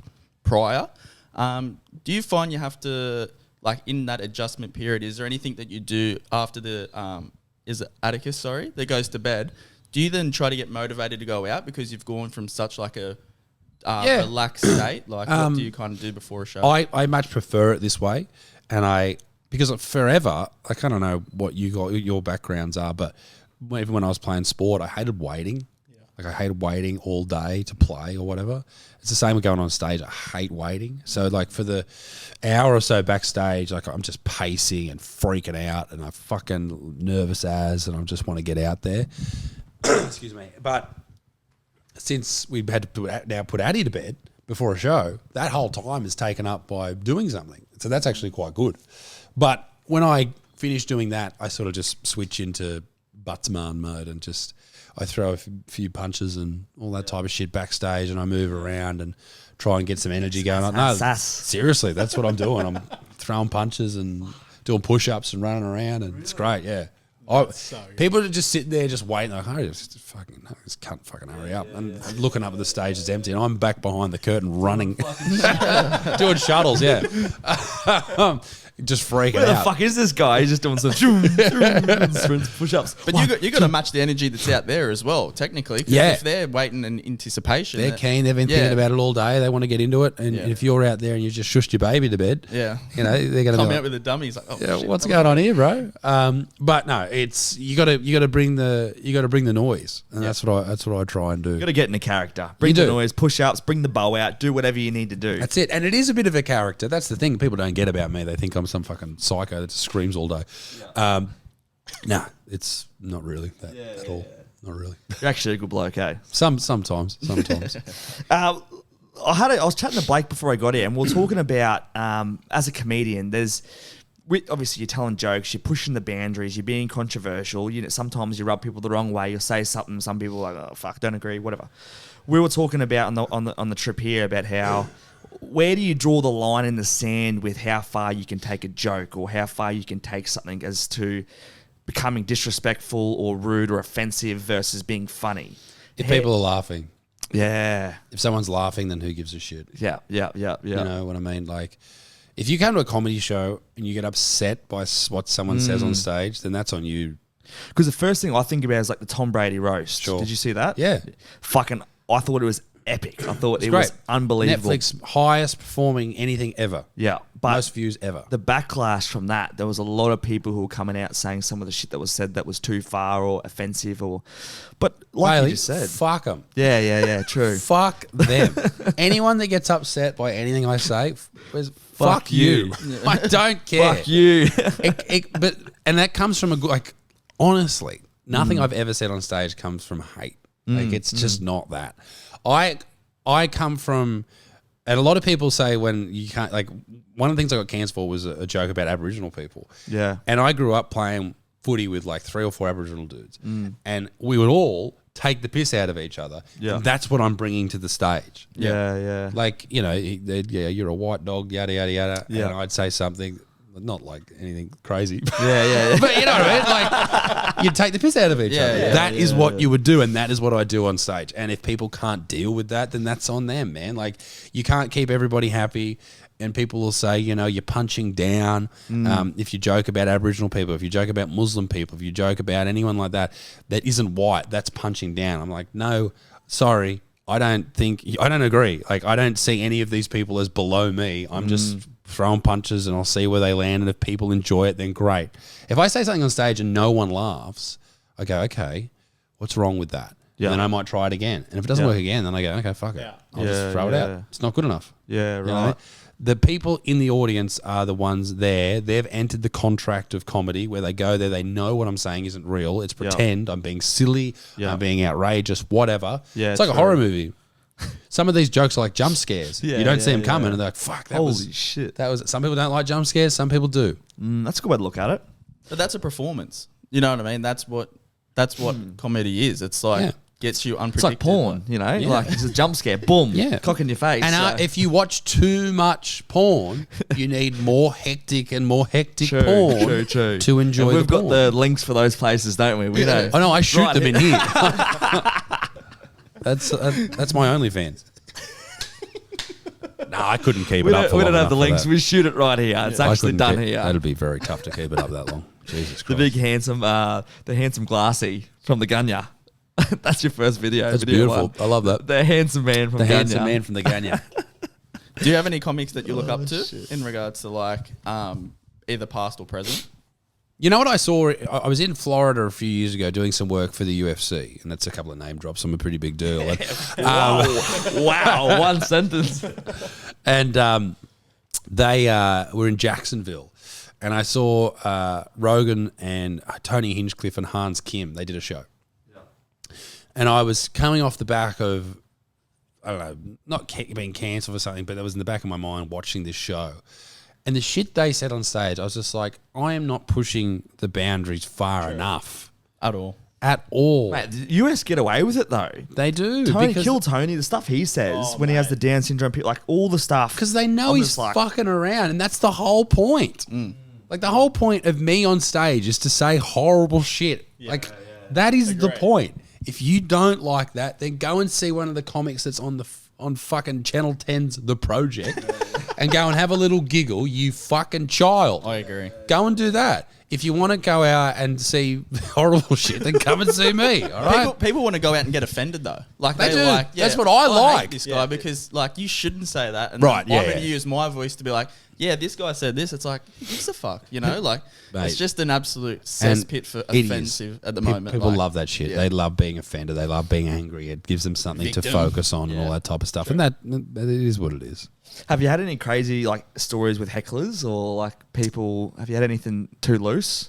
prior. Do you find you have to, like, in that adjustment period, is there anything that you do after the is it Atticus, sorry, that goes to bed? Do you then try to get motivated to go out because you've gone from such like a relaxed state? Like, what do you kind of do before a show?
I much prefer it this way, and because forever, I kind of know what your backgrounds are, but even when I was playing sport, I hated waiting. Like I hated waiting all day to play or whatever. It's the same with going on stage. I hate waiting. So like for the hour or so backstage, like I'm just pacing and freaking out and I'm fucking nervous as, and I just want to get out there. Excuse me. But since we've had to put Addie to bed before a show, that whole time is taken up by doing something. So that's actually quite good. But when I finish doing that, I sort of just switch into Buttsman mode and just I throw a few punches and all that type of shit backstage, and I move around and try and get some energy going on. No, seriously, that's what I'm doing. I'm throwing punches and doing push-ups and running around, and it's great. Yeah, people are just sitting there just waiting. Like, oh, just can't fucking hurry up. And looking up at the stage, it's empty, and I'm back behind the curtain running, doing shuttles. Yeah. Just freaking out.
Where the fuck is this guy? He's just doing some push-ups.
But you got to match the energy that's out there as well, technically.
Yeah.
If they're waiting in anticipation.
They're keen. They've been thinking about it all day. They want to get into it. And if you're out there and you just shushed your baby to bed, they're going to
come out with a dummy. He's like, oh, shit,
what's going on here, bro? But no, it's you got to bring the noise, and that's what I try and do.
You got to get in a character. Bring the noise, push-ups, bring the bow out, do whatever you need to do.
That's it. And it is a bit of a character. That's the thing people don't get about me. They think I'm some fucking psycho that just screams all day. Nah, it's not really that at all. Not really.
You're actually a good bloke, eh?
Sometimes.
I was chatting to Blake before I got here, and we were talking about as a comedian, obviously you're telling jokes, you're pushing the boundaries, you're being controversial. Sometimes you rub people the wrong way. You'll say something, some people are like, oh fuck, don't agree, whatever. We were talking about on the trip here about how where do you draw the line in the sand with how far you can take a joke or how far you can take something as to becoming disrespectful or rude or offensive versus being funny?
If people are laughing.
Yeah.
If someone's laughing, then who gives a shit?
Yeah. You
know what I mean? Like, if you come to a comedy show and you get upset by what someone says on stage, then that's on you.
Because the first thing I think about is like the Tom Brady roast. Sure. Did you see that?
Yeah.
I thought it was epic. I thought it was unbelievable.
Netflix highest performing anything ever.
Yeah. But
most views ever.
The backlash from that, there was a lot of people who were coming out saying some of the shit that was said that was too far or offensive but like
Bailey,
you just said.
Fuck them.
Yeah, true.
Fuck them. Anyone that gets upset by anything I say, fuck you. I don't care.
Fuck you.
And that comes from honestly, nothing I've ever said on stage comes from hate. It's just not that. I come from, and a lot of people say when you can't, like, one of the things I got cancelled for was a joke about Aboriginal people.
Yeah.
And I grew up playing footy with like 3 or 4 Aboriginal dudes. And we would all take the piss out of each other. Yeah. And that's what I'm bringing to the stage.
Yeah.
Like, you're a white dog, yada, yada, yada. Yeah. And I'd say something. Not like anything crazy.
Yeah.
But you know what I mean? Like, you take the piss out of each other. That is what you would do, and that is what I do on stage. And if people can't deal with that, then that's on them, man. Like, you can't keep everybody happy, and people will say, you're punching down. If you joke about Aboriginal people, if you joke about Muslim people, if you joke about anyone like that isn't white, that's punching down. I'm like, no, sorry. I don't agree. Like, I don't see any of these people as below me. I'm just throwing punches and I'll see where they land. And if people enjoy it, then great. If I say something on stage and no one laughs, I go, okay, what's wrong with that?
Yeah.
And then I might try it again. And if it doesn't work again, then I go, okay, fuck it.
Yeah.
I'll just throw it out. It's not good enough.
Yeah,
You know?
right.
The people in the audience are the ones there. They've entered the contract of comedy where they go there. They know what I'm saying isn't real. It's pretend. I'm being silly.
Yeah.
I'm being outrageous, whatever.
Yeah,
it's like a
true.
horror movie. Some of these jokes are like jump scares.
Yeah,
you don't see them
yeah,
coming,
yeah.
and they're like, "Fuck, that
Holy
was
shit.
that was." Some people don't like jump scares. Some people do.
That's a good way to look at it.
But that's a performance. You know what I mean? That's what comedy is. It's like
Yeah.
gets you
It's
unpredictable.
like porn, you know?
Yeah.
Like it's a jump scare. Boom.
Yeah.
Cock in your face.
And
so-
if you watch too much porn, you need more hectic
True,
porn
true.
to enjoy.
And we've
the
got
porn.
the links for those places, don't we? We know.
Oh no, I shoot
Right
them in here. That's my OnlyFans. No, I couldn't keep
We
it up.
don't, we don't have the
enough for
links.
that.
We shoot it right here. It's
I
actually
couldn't
done
keep-
here.
That'd be very tough to keep it up that long. Jesus Christ.
The big handsome, glassy from the Gunya. That's your first video.
That's
video
beautiful.
one.
I love that.
The handsome man from
The
Gunya.
handsome man from the Ganya.
Do you have any comics that you look up to in regards to like either past or present?
You know what I saw? I was in Florida a few years ago doing some work for the UFC, and that's a couple of name drops. I'm a pretty big deal.
Wow, one sentence.
And they were in Jacksonville, and I saw Rogan and Tony Hinchcliffe and Hans Kim. They did a show, and I was coming off the back of, I don't know, not being cancelled or something, but that was in the back of my mind watching this show. And the shit they said on stage, I was just like, I am not pushing the boundaries far enough
At all.
at all.
Mate, the US get away with it though.
They do.
Tony, kill Tony. The stuff he says when he has the Down syndrome, like all the stuff.
Because they know
I'm
he's
just like-
fucking around, and that's the whole point. Like, the whole point of me on stage is to say horrible shit. That is the point. If you don't like that, then go and see one of the comics that's on fucking Channel 10's The Project and go and have a little giggle, you fucking child.
I agree.
Go and do that. If you want to go out and see horrible shit, then come and see me, all right?
People want to go out and get offended though. Like
They do.
like,
That's what I
hate
like.
this guy because like you shouldn't say that. And
Right,
then I'm
yeah,
going to
yeah.
use my voice to be like, yeah, this guy said this. It's like, who gives a fuck? You know, like
Mate.
it's just an absolute
And
cesspit for
it is.
offensive at the
Pe-
moment.
People
like,
love that shit.
yeah.
They love being offended. They love being angry. It gives them something to
Victim.
focus on and all that type of stuff. And that it is what it is.
Have you had any crazy like stories with hecklers or like people? Have you had anything too loose?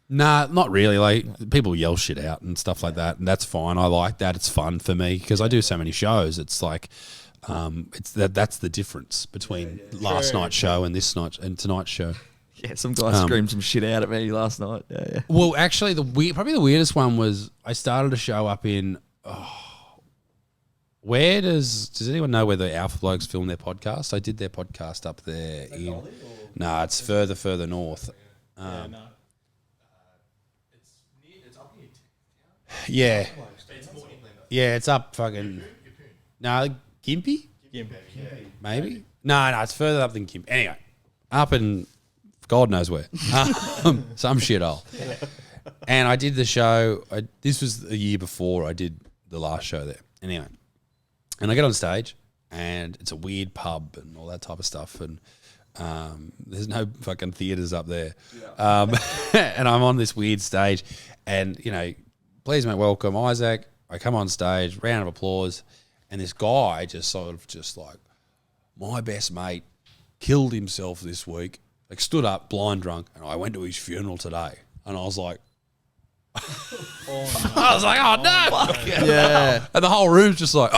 Nah, not really. Like, people yell shit out and stuff like that, and that's fine. I like that. It's fun for me because I do so many shows. It's like, that's the difference between last night's show and tonight's show.
Yeah, some guy screamed some shit out at me last night. Yeah.
Well, actually, probably the weirdest one was I started a show up in. Where does anyone know where the Alpha Blokes film their podcast? I did their podcast up there. No, it's further north. Yeah. Yeah, it's up fucking. No, Gympie? Maybe? No, it's further up than Gympie. Anyway, up in God knows where. Some shithole. And I did the show. This was the year before I did the last show there. Anyway, and I get on stage, and it's a weird pub and all that type of stuff. And there's no fucking theatres up there. And I'm on this weird stage, and, you know, please make welcome Isaac. I come on stage, round of applause, and this guy just like, my best mate killed himself this week. Like, stood up, blind drunk, and I went to his funeral today. And I was like, I was like, oh no!
Yeah.
And the whole room's just like,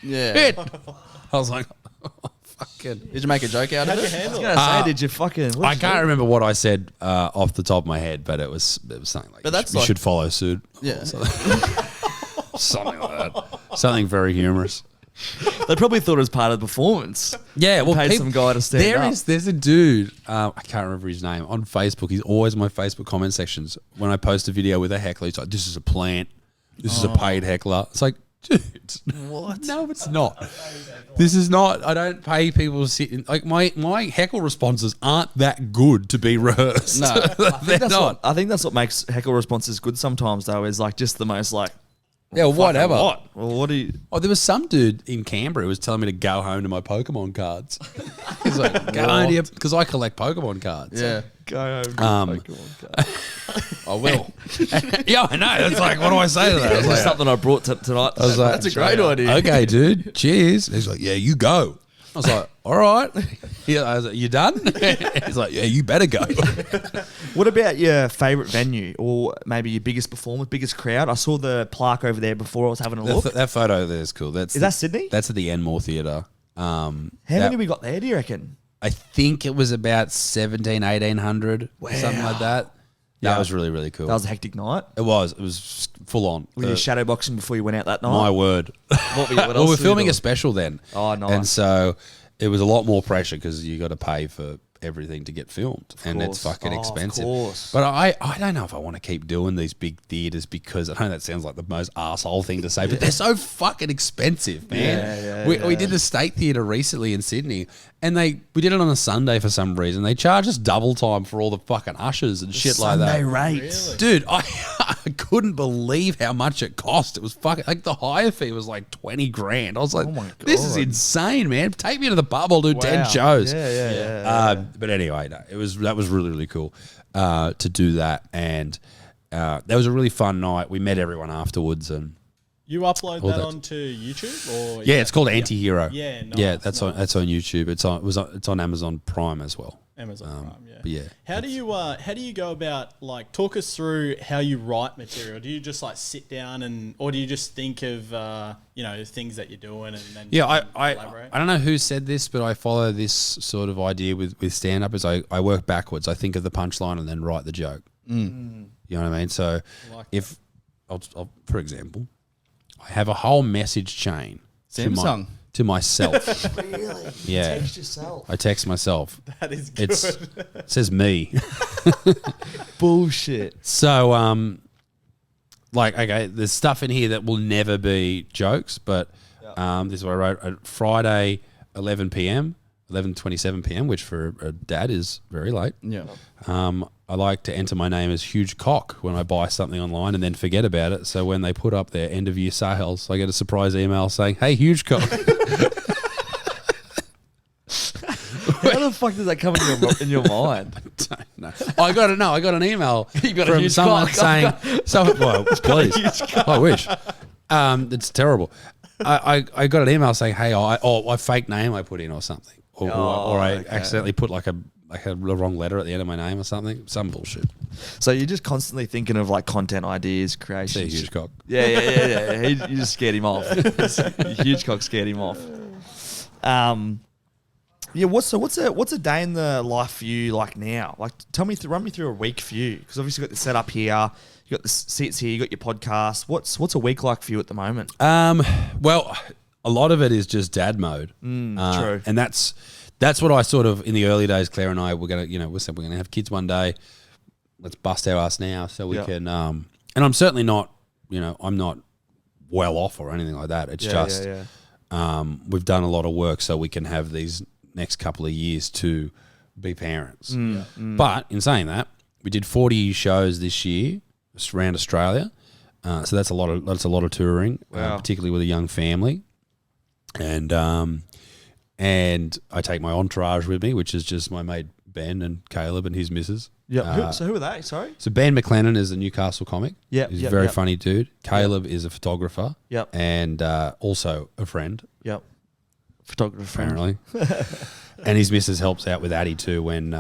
Yeah.
shit. I was like, fucking.
Did you make a joke out of it?
I was gonna say, did you fucking?
I can't remember what I said off the top of my head, but it was something like,
But that's
you
like-
should follow suit.
Yeah.
Something like that. Something very humorous.
They probably thought it was part of the performance.
Yeah, well,
paid some guy to stand up.
There's a dude, I can't remember his name, on Facebook. He's always in my Facebook comment sections. When I post a video with a heckler, he's like, this is a plant. This is a paid heckler. It's like, dude. What? No, it's not. This is not. I don't pay people to sit in. Like, my heckle responses aren't that good to be rehearsed.
No.
They're not.
I think that's what makes heckle responses good sometimes, though, is like just the most like
Yeah, well, whatever.
What? Well, what do you?
Oh, there was some dude in Canberra who was telling me to go home to my Pokemon cards. He's like, go home to your, because I collect Pokemon cards.
Yeah.
Go home.
I will.
Yeah, I know. It's like, what do I say to that? I was like,
Something I brought tonight.
I was like,
That's a great idea.
okay, dude. Cheers. And he's like, yeah, you go. I was like, all right. I was like, you done? He's like, yeah, you better go.
What about your favourite venue or maybe your biggest performer, biggest crowd? I saw the plaque over there before I was having a look.
That photo there is cool.
Is that Sydney?
That's at the Enmore Theatre.
How many we got there, do you reckon?
I think it was about 1,1800, something like that.
Yeah.
That was really, really cool.
That was a hectic night.
It was full on.
Were you shadow boxing before you went out that night?
My word.
What
Well, we're filming a special then.
Oh, nice.
And so it was a lot more pressure because you got to pay for everything to get filmed, and it's
course.
fucking
Oh, of
expensive.
course.
But I don't know if I want to keep doing these big theaters because I know that sounds like the most arsehole thing to say, but they're so fucking expensive, man. We did the State Theatre recently in Sydney, and we did it on a Sunday for some reason. They charged us double time for all the fucking ushers and shit like that.
Sunday rates.
Dude, I couldn't believe how much it cost. It was fucking like the hire fee was like 20 grand. I was like,
Oh my
this is
God.
insane, man. Take me to the pub. I'll do 10 shows.
Yeah.
But anyway, no, that was really, really cool to do that. And that was a really fun night. We met everyone afterwards. And
You upload
All
that
that.
onto YouTube, or
yeah, it's called Anti-Hero.
Yeah, nice,
yeah, that's on
nice.
YouTube. It's on Amazon Prime as well.
Amazon Prime. Yeah.
But yeah.
How do you go about, like, talk us through how you write material? Do you just like sit down or do you just think of things that you're doing and then
Yeah, I
elaborate?
don't know who said this, but I follow this sort of idea with stand up. Is I work backwards. I think of the punchline and then write the joke. You know what I mean? So
Like
if I'll, for example, I have a whole message chain
Samsung.
to myself.
Really?
Yeah.
Text yourself.
I text myself.
That is good.
It says me.
Bullshit.
So okay, there's stuff in here that will never be jokes, but this is what I wrote. Friday, 11 p.m., 11:27 p.m., which for a dad is very late.
Yeah.
I like to enter my name as Huge Cock when I buy something online and then forget about it. So when they put up their end of year sales, I get a surprise email saying, "Hey, Huge Cock."
How the fuck does that come in your mind?
No. I got an email
You got a
from
huge
someone
cock.
saying, well, please, I wish. It's terrible. I got an email saying, hey, a fake name I put in or something, or I
okay.
accidentally put like a wrong letter at the end of my name or something, some bullshit.
So you're just constantly thinking of like content ideas,
See,
creation.
Huge Cock.
Yeah. You just scared him off. Huge cock scared him off. Yeah. What's a day in the life for you like now? Like, run me through a week for you, because obviously you got the setup here, you got the seats here, you got your podcast. What's a week like for you at the moment?
Well, a lot of it is just dad mode.
True.
And that's what I sort of, in the early days, Claire and I were going to, we said we're going to have kids one day. Let's bust our ass now so we can, and I'm certainly not, I'm not well off or anything like that. It's we've done a lot of work so we can have these next couple of years to be parents. But in saying that, we did 40 shows this year around Australia. So that's a lot of touring, particularly with a young family. And I take my entourage with me, which is just my mate Ben and Caleb and his missus.
Yeah. So who are they? Sorry.
So Ben McLennan is a Newcastle comic.
Yep,
He's
yep,
a very
yep.
funny dude. Caleb is a photographer.
Yep.
And also a friend,
Yep. Photographer friend.
apparently. And his missus helps out with Addie too when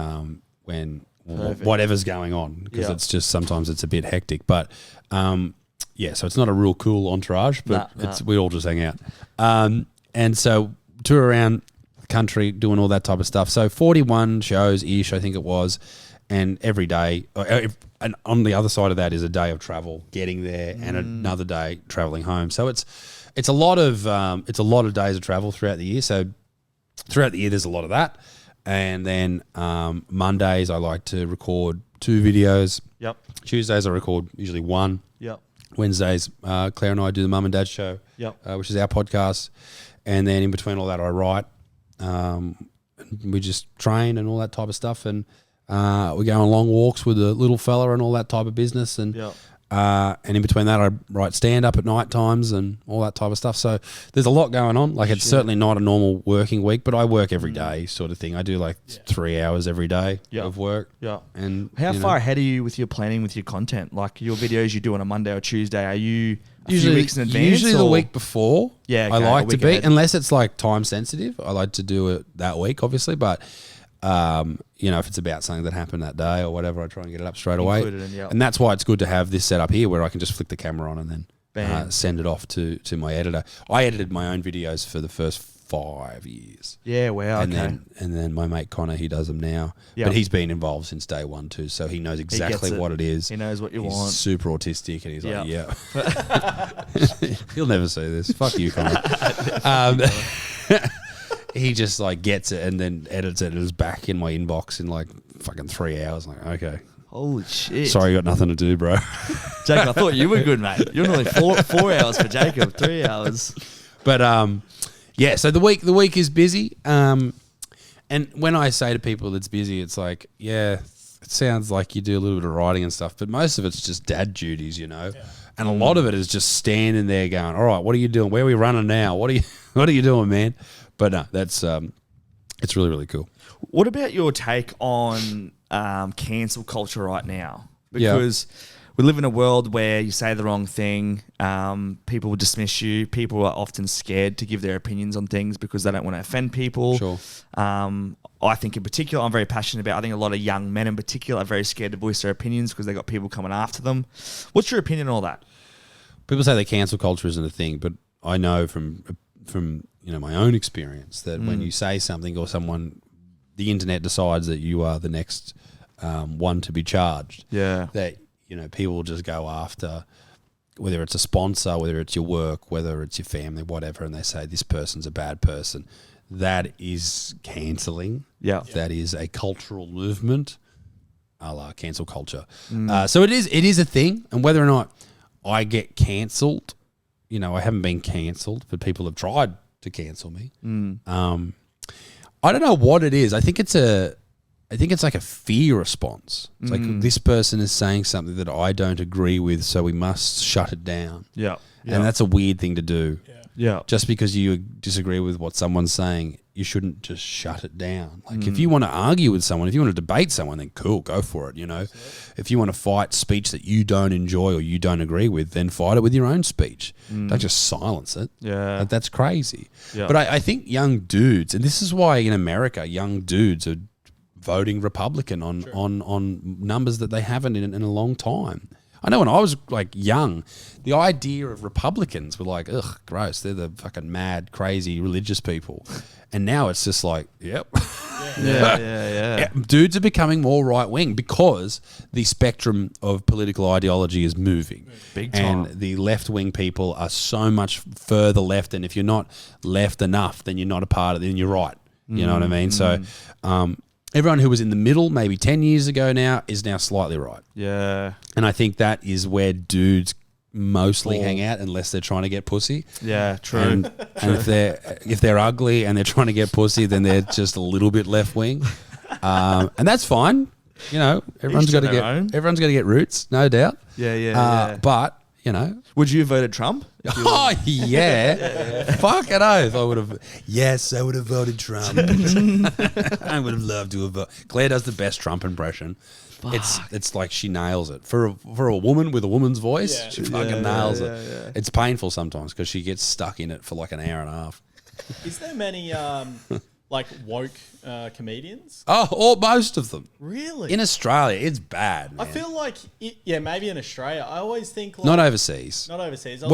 whatever's going on, because
Yep.
it's just sometimes it's a bit hectic. But so it's not a real cool entourage, but
Nah.
we all just hang out. And so tour around the country doing all that type of stuff. So 41 shows ish, I think it was, and every day. And on the other side of that is a day of travel getting there, and another day traveling home. So it's a lot of days of travel throughout the year. So throughout the year, there's a lot of that. And then Mondays, I like to record 2 videos.
Yep.
Tuesdays, I record usually 1.
Yep.
Wednesdays, Claire and I do the Mum and Dad Show, which is our podcast. And then in between all that, I write. We just train and all that type of stuff. And we go on long walks with the little fella and all that type of business. And And in between that, I write stand-up at night times and all that type of stuff. So there's a lot going on. Like, it's certainly not a normal working week, but I work every day sort of thing. I do like 3 hours every day of work.
Yeah.
And
how far ahead are you with your planning with your content? Like, your videos you do on a Monday or Tuesday, are you a few weeks in advance?
Usually the week before.
Yeah,
I
okay,
like
a
to
week
be,
ahead.
unless it's like time sensitive. I like to do it that week, obviously, but if it's about something that happened that day or whatever, I try and get it up straight away. And that's why it's good to have this set up here where I can just flick the camera on and then send it off to my editor. I edited my own videos for the first 5 years.
Yeah, wow,
and
okay.
then my mate Connor, he does them now.
Yep.
But he's been involved since day one too, so he knows exactly what it is.
He knows what you
he's
want.
super autistic, and he's like,
Yep.
he'll never see this. Fuck you, Connor. He just like gets it and then edits it and it's back in my inbox in like fucking 3 hours. I'm like, okay.
Holy shit.
Sorry, you got nothing to do, bro.
Jacob, I thought you were good, mate. You're nearly 4 hours for Jacob, 3 hours.
But so the week is busy. And when I say to people it's busy, it's like, yeah, it sounds like you do a little bit of writing and stuff, but most of it's just dad duties, And a lot of it is just standing there going, all right, what are you doing? Where are we running now? What are you doing, man? But no, that's it's really, really cool.
What about your take on cancel culture right now? Because we live in a world where you say the wrong thing, people will dismiss you. People are often scared to give their opinions on things because they don't want to offend people.
Sure.
I think in particular, I'm very passionate about, I think a lot of young men in particular are very scared to voice their opinions because they got people coming after them. What's your opinion on all that?
People say that cancel culture isn't a thing, but I know from my own experience that when you say something or someone, the internet decides that you are the next one to be charged.
Yeah.
That people will just go after, whether it's a sponsor, whether it's your work, whether it's your family, whatever, and they say this person's a bad person. That is cancelling.
Yeah.
That is a cultural movement, a la cancel culture. So it is a thing, and whether or not I get cancelled, I haven't been cancelled, but people have tried to cancel me. I don't know what it is. I think it's like a fear response. It's like this person is saying something that I don't agree with, so we must shut it down.
Yeah.
And that's a weird thing to do.
Yeah.
Just because you disagree with what someone's saying, you shouldn't just shut it down. Like if you want to argue with someone, if you want to debate someone, then cool, go for it, If you want to fight speech that you don't enjoy or you don't agree with, then fight it with your own speech. Don't just silence it.
Yeah.
That's crazy.
Yeah.
But I think young dudes, and this is why in America, young dudes are voting Republican on numbers that they haven't in a long time. I know when I was like young, the idea of Republicans were like, ugh, gross. They're the fucking mad, crazy, religious people. And now it's just like, yep.
Yeah.
Dudes are becoming more right wing because the spectrum of political ideology is moving.
Big time.
And the left wing people are so much further left. And if you're not left enough, then you're not a part of it, then you're right. You know what I mean? So everyone who was in the middle maybe 10 years ago now is now slightly right.
Yeah.
And I think that is where dudes mostly hang out unless they're trying to get pussy.
Yeah, true.
And if they're ugly and they're trying to get pussy, then they're just a little bit left wing. And that's fine. Everyone's got to get roots, no doubt.
Yeah.
But,
Would you have voted Trump?
Oh, yeah. Fuck an oath. I would have. Yes, I would have voted Trump. I would have loved to have voted. Claire does the best Trump impression. It's like she nails it. For a woman with a woman's voice, she fucking nails it. Yeah. It's painful sometimes because she gets stuck in it for like an hour and a half.
Is there many like woke comedians?
Oh, or most of them.
Really?
In Australia, it's bad, man.
I feel like, maybe in Australia. I always think like...
Not overseas.
Not overseas.
I don't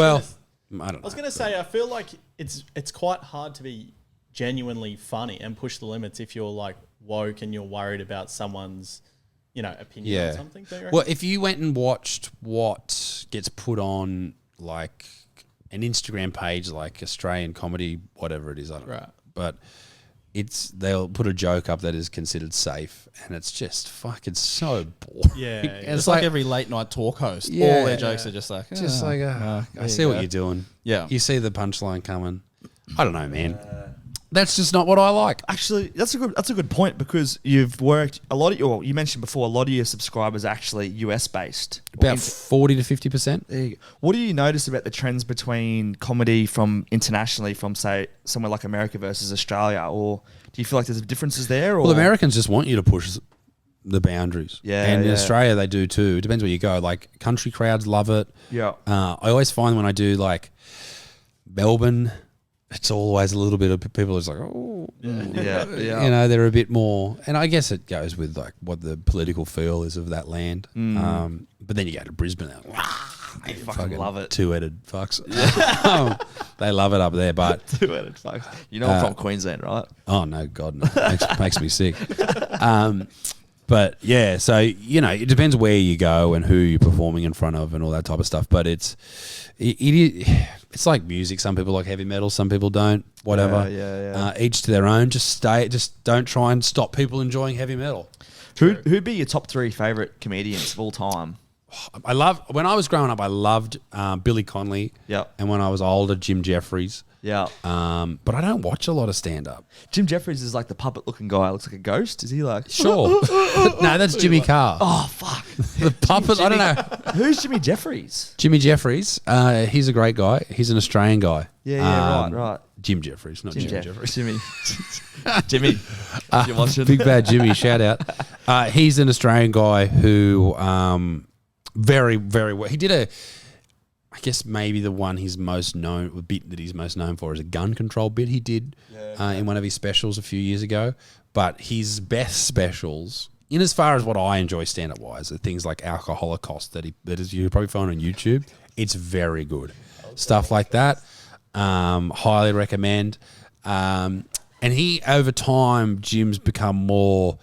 know.
I was going to say, I feel like it's quite hard to be genuinely funny and push the limits if you're like woke and you're worried about someone's, opinion on something.
Well, if you went and watched what gets put on like an Instagram page like Australian comedy, whatever it is, I don't know. But they'll put a joke up that is considered safe, and it's just fucking so boring.
Yeah.
It's like every late night talk host. All their jokes are just like, I
see what you're doing.
Yeah.
You see the punchline coming. I don't know, man. That's just not what I like.
Actually, that's a good point because you've worked a lot of you mentioned before a lot of your subscribers are actually US based.
About 40 to 50%.
What do you notice about the trends between comedy from internationally from say somewhere like America versus Australia, or do you feel like there's differences there? Or?
Well, Americans just want you to push the boundaries.
Yeah,
and in
yeah.
Australia they do too. It depends where you go. Like country crowds love it.
Yeah.
I always find when I do like Melbourne, it's always a little bit of people are just like, oh,
yeah.
you know, they're a bit more, and I guess it goes with like what the political feel is of that land. But then you go to Brisbane, they're like,
I fucking love it.
Two-headed fucks. They love it up there, but
Two-headed fucks. You know I'm from Queensland, right?
oh no, God, no. Makes me sick. But yeah, so you know, it depends where you go and who you're performing in front of and all that type of stuff. But it's like music. Some people like heavy metal, some people don't. Whatever.
Yeah.
Each to their own. Just don't try and stop people enjoying heavy metal.
Who'd be your top 3 favorite comedians of all time?
When I was growing up, I loved Billy Connolly.
Yeah.
And when I was older, Jim Jeffries.
Yeah.
But I don't watch a lot of stand up.
Jim Jeffries is like the puppet looking guy. Looks like a ghost. Is he like?
Sure. No, that's Jimmy Carr.
Oh fuck.
The puppet. I don't know.
Who's Jimmy Jeffries?
Jimmy Jeffries. He's a great guy. He's an Australian guy.
Yeah. Right.
Jim Jeffries, not Jimmy Jeffries.
Jimmy. Jimmy. You're watching.
Big bad Jimmy, shout out. He's an Australian guy who very, very well. He did I guess maybe the one he's most known, the bit that he's most known for is a gun control bit he did in one of his specials a few years ago. But his best specials, in as far as what I enjoy stand-up wise, are things like Alcohol Holocaust that you probably find on YouTube. It's very good. Stuff like that. Highly recommend. And he, over time, Jim's become more...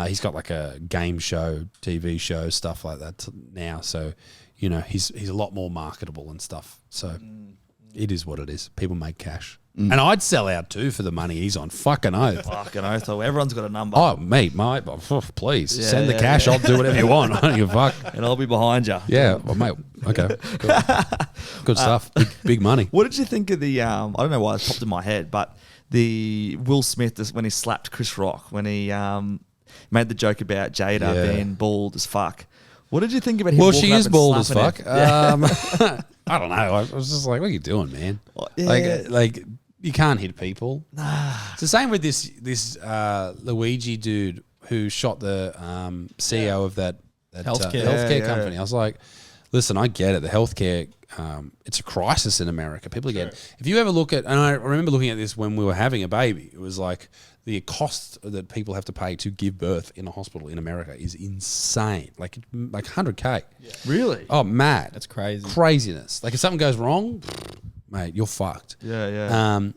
he's got like a game show, TV show, stuff like that now. So, you know, he's a lot more marketable and stuff. So it is what it is. People make cash. And I'd sell out too for the money he's on. Fucking oath.
Fucking oath. Everyone's got a number.
Oh, mate, please. Send the cash. I'll do whatever you want. I don't give a fuck.
And I'll be behind you.
Yeah, well, mate. Okay. Good stuff. Big money.
What did you think of the, I don't know why it popped in my head, but the Will Smith, when he slapped Chris Rock, when he made the joke about Jada being bald as fuck. What did you think about him?
Well, she is bald as
slapping
fuck.
him?
I don't know. I was just like, what are you doing, man?
Yeah.
Like you can't hit people. It's the same with this Luigi dude who shot the CEO of that healthcare company. I was like, listen, I get it. The healthcare, it's a crisis in America. People get if you ever look at, and I remember looking at this when we were having a baby. It was like the cost that people have to pay to give birth in a hospital in America is insane. Like $100K.
Yeah. Really?
Oh, mad.
That's crazy.
Craziness. Like if something goes wrong, mate, you're fucked.
Yeah.
And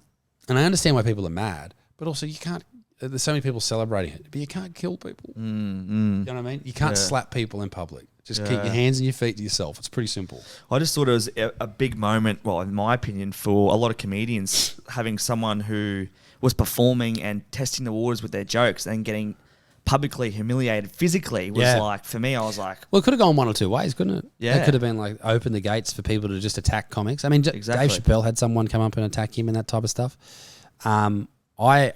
I understand why people are mad, but also you can't. There's so many people celebrating it, but you can't kill people. You know what I mean? You can't slap people in public. Just keep your hands and your feet to yourself. It's pretty simple.
I just thought it was a big moment, well, in my opinion, for a lot of comedians, having someone who was performing and testing the waters with their jokes and getting publicly humiliated physically was like, for me, I was like...
Well, it could have gone one or two ways, couldn't it?
Yeah.
It could have been like open the gates for people to just attack comics. I mean,
Exactly.
Dave Chappelle had someone come up and attack him and that type of stuff. I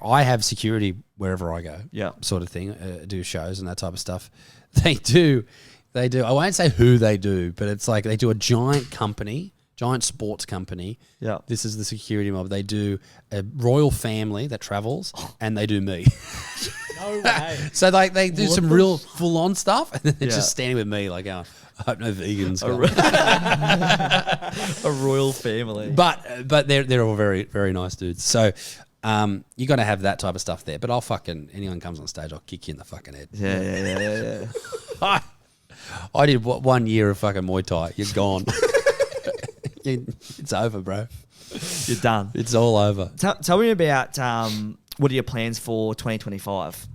have security wherever I go, sort of thing, do shows and that type of stuff. They do. I won't say who they do, but it's like they do a giant sports company.
Yeah.
This is the security mob. They do a royal family that travels, and they do me.
No way.
So like they do some real full on stuff, and then they're just standing with me like, oh, I hope no vegans.
A royal family.
But they're all very, very nice dudes. So you got to have that type of stuff there. But anyone comes on stage, I'll kick you in the fucking head.
Yeah.
I did 1 year of fucking Muay Thai. You're gone. It's over, bro.
You're done.
It's all over.
Tell me about what are your plans for 2025?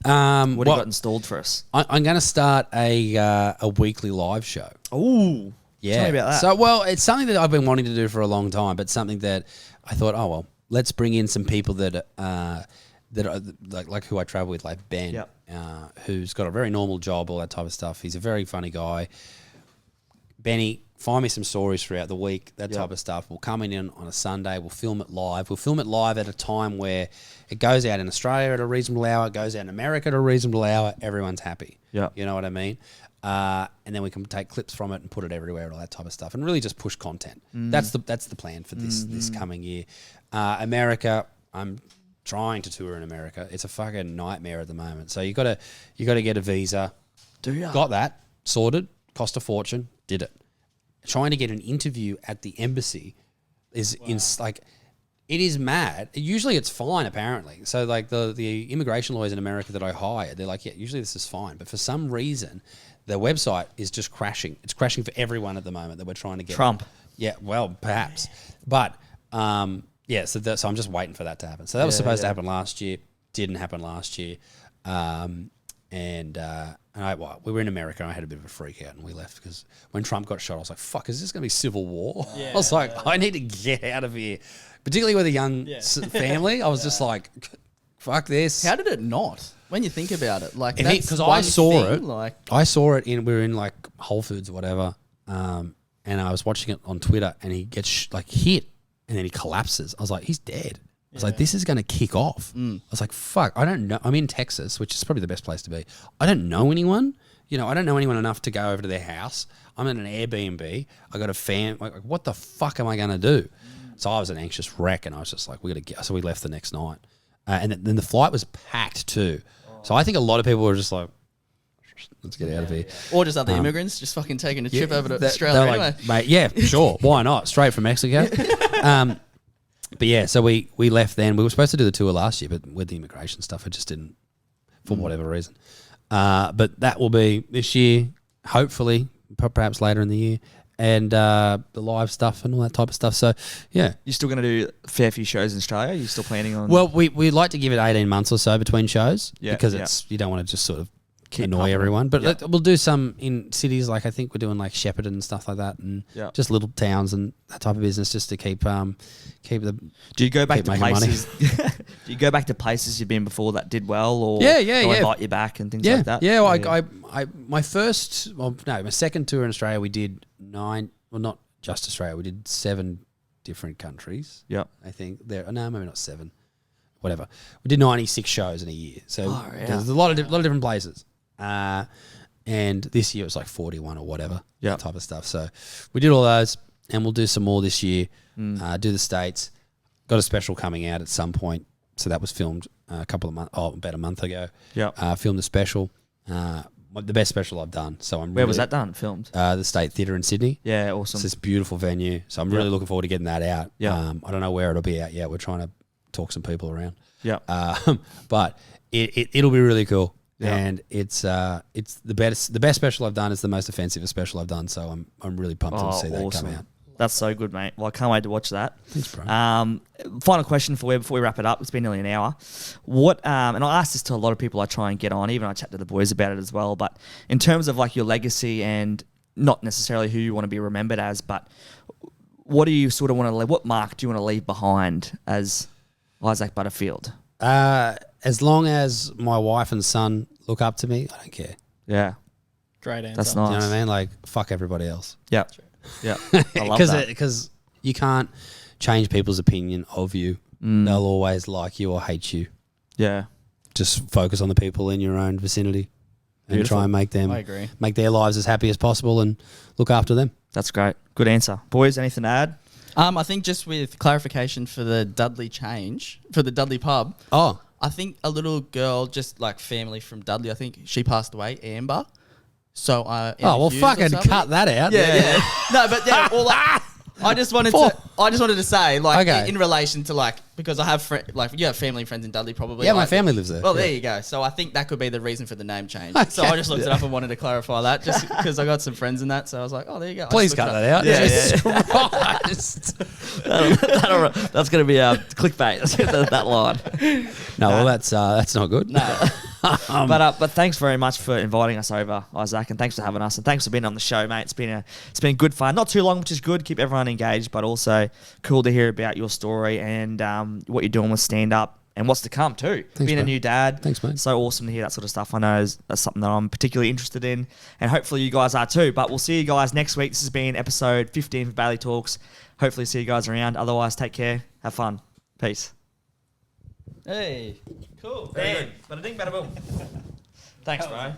What have you got installed for us?
I'm going to start a weekly live show.
Oh,
yeah.
Tell me about that.
So, it's something that I've been wanting to do for a long time, but something that I thought, let's bring in some people that are like who I travel with, like Ben, who's got a very normal job, all that type of stuff. He's a very funny guy. Benny,
find me some stories throughout the week, that type of stuff. We'll come in on a Sunday, we'll film it live. We'll film it live at a time where it goes out in Australia at a reasonable hour, it goes out in America at a reasonable hour, everyone's happy.
Yeah.
You know what I mean? And then we can take clips from it and put it everywhere and all that type of stuff and really just push content. That's the plan for this coming year. America, I'm trying to tour in America. It's a fucking nightmare at the moment. So you gotta get a visa.
Do ya?
Got that sorted, cost a fortune, did it. Trying to get an interview at the embassy is it is mad. Usually it's fine, apparently. So like the immigration lawyers in America that I hired, they're like, yeah, usually this is fine. But for some reason, their website is just crashing. It's crashing for everyone at the moment that we're trying to get.
Trump.
Yeah, well, perhaps. But so I'm just waiting for that to happen. So that was supposed to happen last year. Didn't happen last year. We were in America and I had a bit of a freak out and we left because when Trump got shot, I was like, fuck, is this going to be civil war? Yeah, I was like, I need to get out of here. Particularly with a young family. I was just like, fuck this.
How did it not? When you think about it, like,
because I saw it. We were in like Whole Foods or whatever. And I was watching it on Twitter and he gets hit and then he collapses. I was like, he's dead. I was like, this is going to kick off. I was like, fuck, I don't know. I'm in Texas, which is probably the best place to be. I don't know anyone. I don't know anyone enough to go over to their house. I'm in an Airbnb. I got a fan. Like, what the fuck am I going to do? So I was an anxious wreck and I was just like, we got to get. So we left the next night. And then the flight was packed too. So I think a lot of people were just like, let's get out of here.
Or just other immigrants just fucking taking a trip over to Australia anyway.
Like, mate, yeah, sure. Why not? Straight from Mexico. But yeah, so we left then. We were supposed to do the tour last year, but with the immigration stuff, it just didn't, for whatever reason. But that will be this year, hopefully, perhaps later in the year, and the live stuff and all that type of stuff. So, yeah.
You're still going to do a fair few shows in Australia? You're still planning on...
Well, we'd like to give it 18 months or so between shows because you don't want to just sort of annoy everyone. But we'll do some in cities, like I think we're doing like Shepparton and stuff like that, and just little towns and that type of business just to keep the...
Do you go back
keep
to
making
places? Do you go back to places you've been before that did well, or invite you back and things like that?
Yeah, my second tour in Australia, we did 9. Well, not just Australia. We did 7 different countries.
Yeah,
I think maybe not 7. Whatever. We did 96 shows in a year, so there's a lot of different places. And this year it was like 41 or whatever, type of stuff. So we did all those, and we'll do some more this year. Do the States. Got a special coming out at some point. So that was filmed about a month ago. Yeah. Filmed the special. The best special I've done. So
Where was that done? Filmed?
The State Theatre in Sydney.
Yeah, awesome.
It's this beautiful venue. So I'm really looking forward to getting that out.
Yeah.
I don't know where it'll be out yet. We're trying to talk some people around.
Yeah.
But it'll be really cool. Yeah. And it's the best special I've done. It's the most offensive special I've done. So I'm really pumped to see that come out.
That's so good, mate. Well, I can't wait to watch that.
Thanks, bro.
Final question for you before we wrap it up. It's been nearly an hour. And I ask this to a lot of people I try and get on, even I chat to the boys about it as well. But in terms of like your legacy and not necessarily who you want to be remembered as, but what do you sort of want to leave? What mark do you want to leave behind as Isaac Butterfield?
As long as my wife and son look up to me, I don't care.
Yeah.
Great answer.
That's nice.
You know what I mean? Like, fuck everybody else.
Yeah. Yeah. I love that.
Because you can't change people's opinion of you. They'll always like you or hate you.
Yeah.
Just focus on the people in your own vicinity and try and make their lives as happy as possible and look after them.
That's great. Good answer. Boys, anything to add?
I think just with clarification for the Dudley for the Dudley pub.
Oh.
I think a little girl, just like family from Dudley, I think she passed away, Amber. So
fucking cut that out.
Yeah. No, but I just wanted to say, like, in relation to, like, because I have you have family and friends in Dudley probably.
Yeah, my family lives there.
Well, there you go. So I think that could be the reason for the name change. Okay. So I just looked it up and wanted to clarify that, just because I got some friends in that. So I was like, oh, there you go.
Please cut that out.
That's going to be a clickbait. that line.
No, well, that's not good.
No. But thanks very much for inviting us over, Isaac, and thanks for having us, and thanks for being on the show, mate. It's been good fun. Not too long, which is good. Keep everyone engaged, but also cool to hear about your story and what you're doing with stand up. and what's to come too. Being a
bro.
new dad.
Thanks, mate.
So awesome to hear that sort of stuff. I know that's something that I'm particularly interested in, and hopefully you guys are too. But we'll see you guys next week. This has been episode 15 of Bailey Talks. Hopefully see you guys around. Otherwise, take care. Have fun. Peace.
Hey, cool.
Bam. Bada ding, bada boom. Thanks, bro.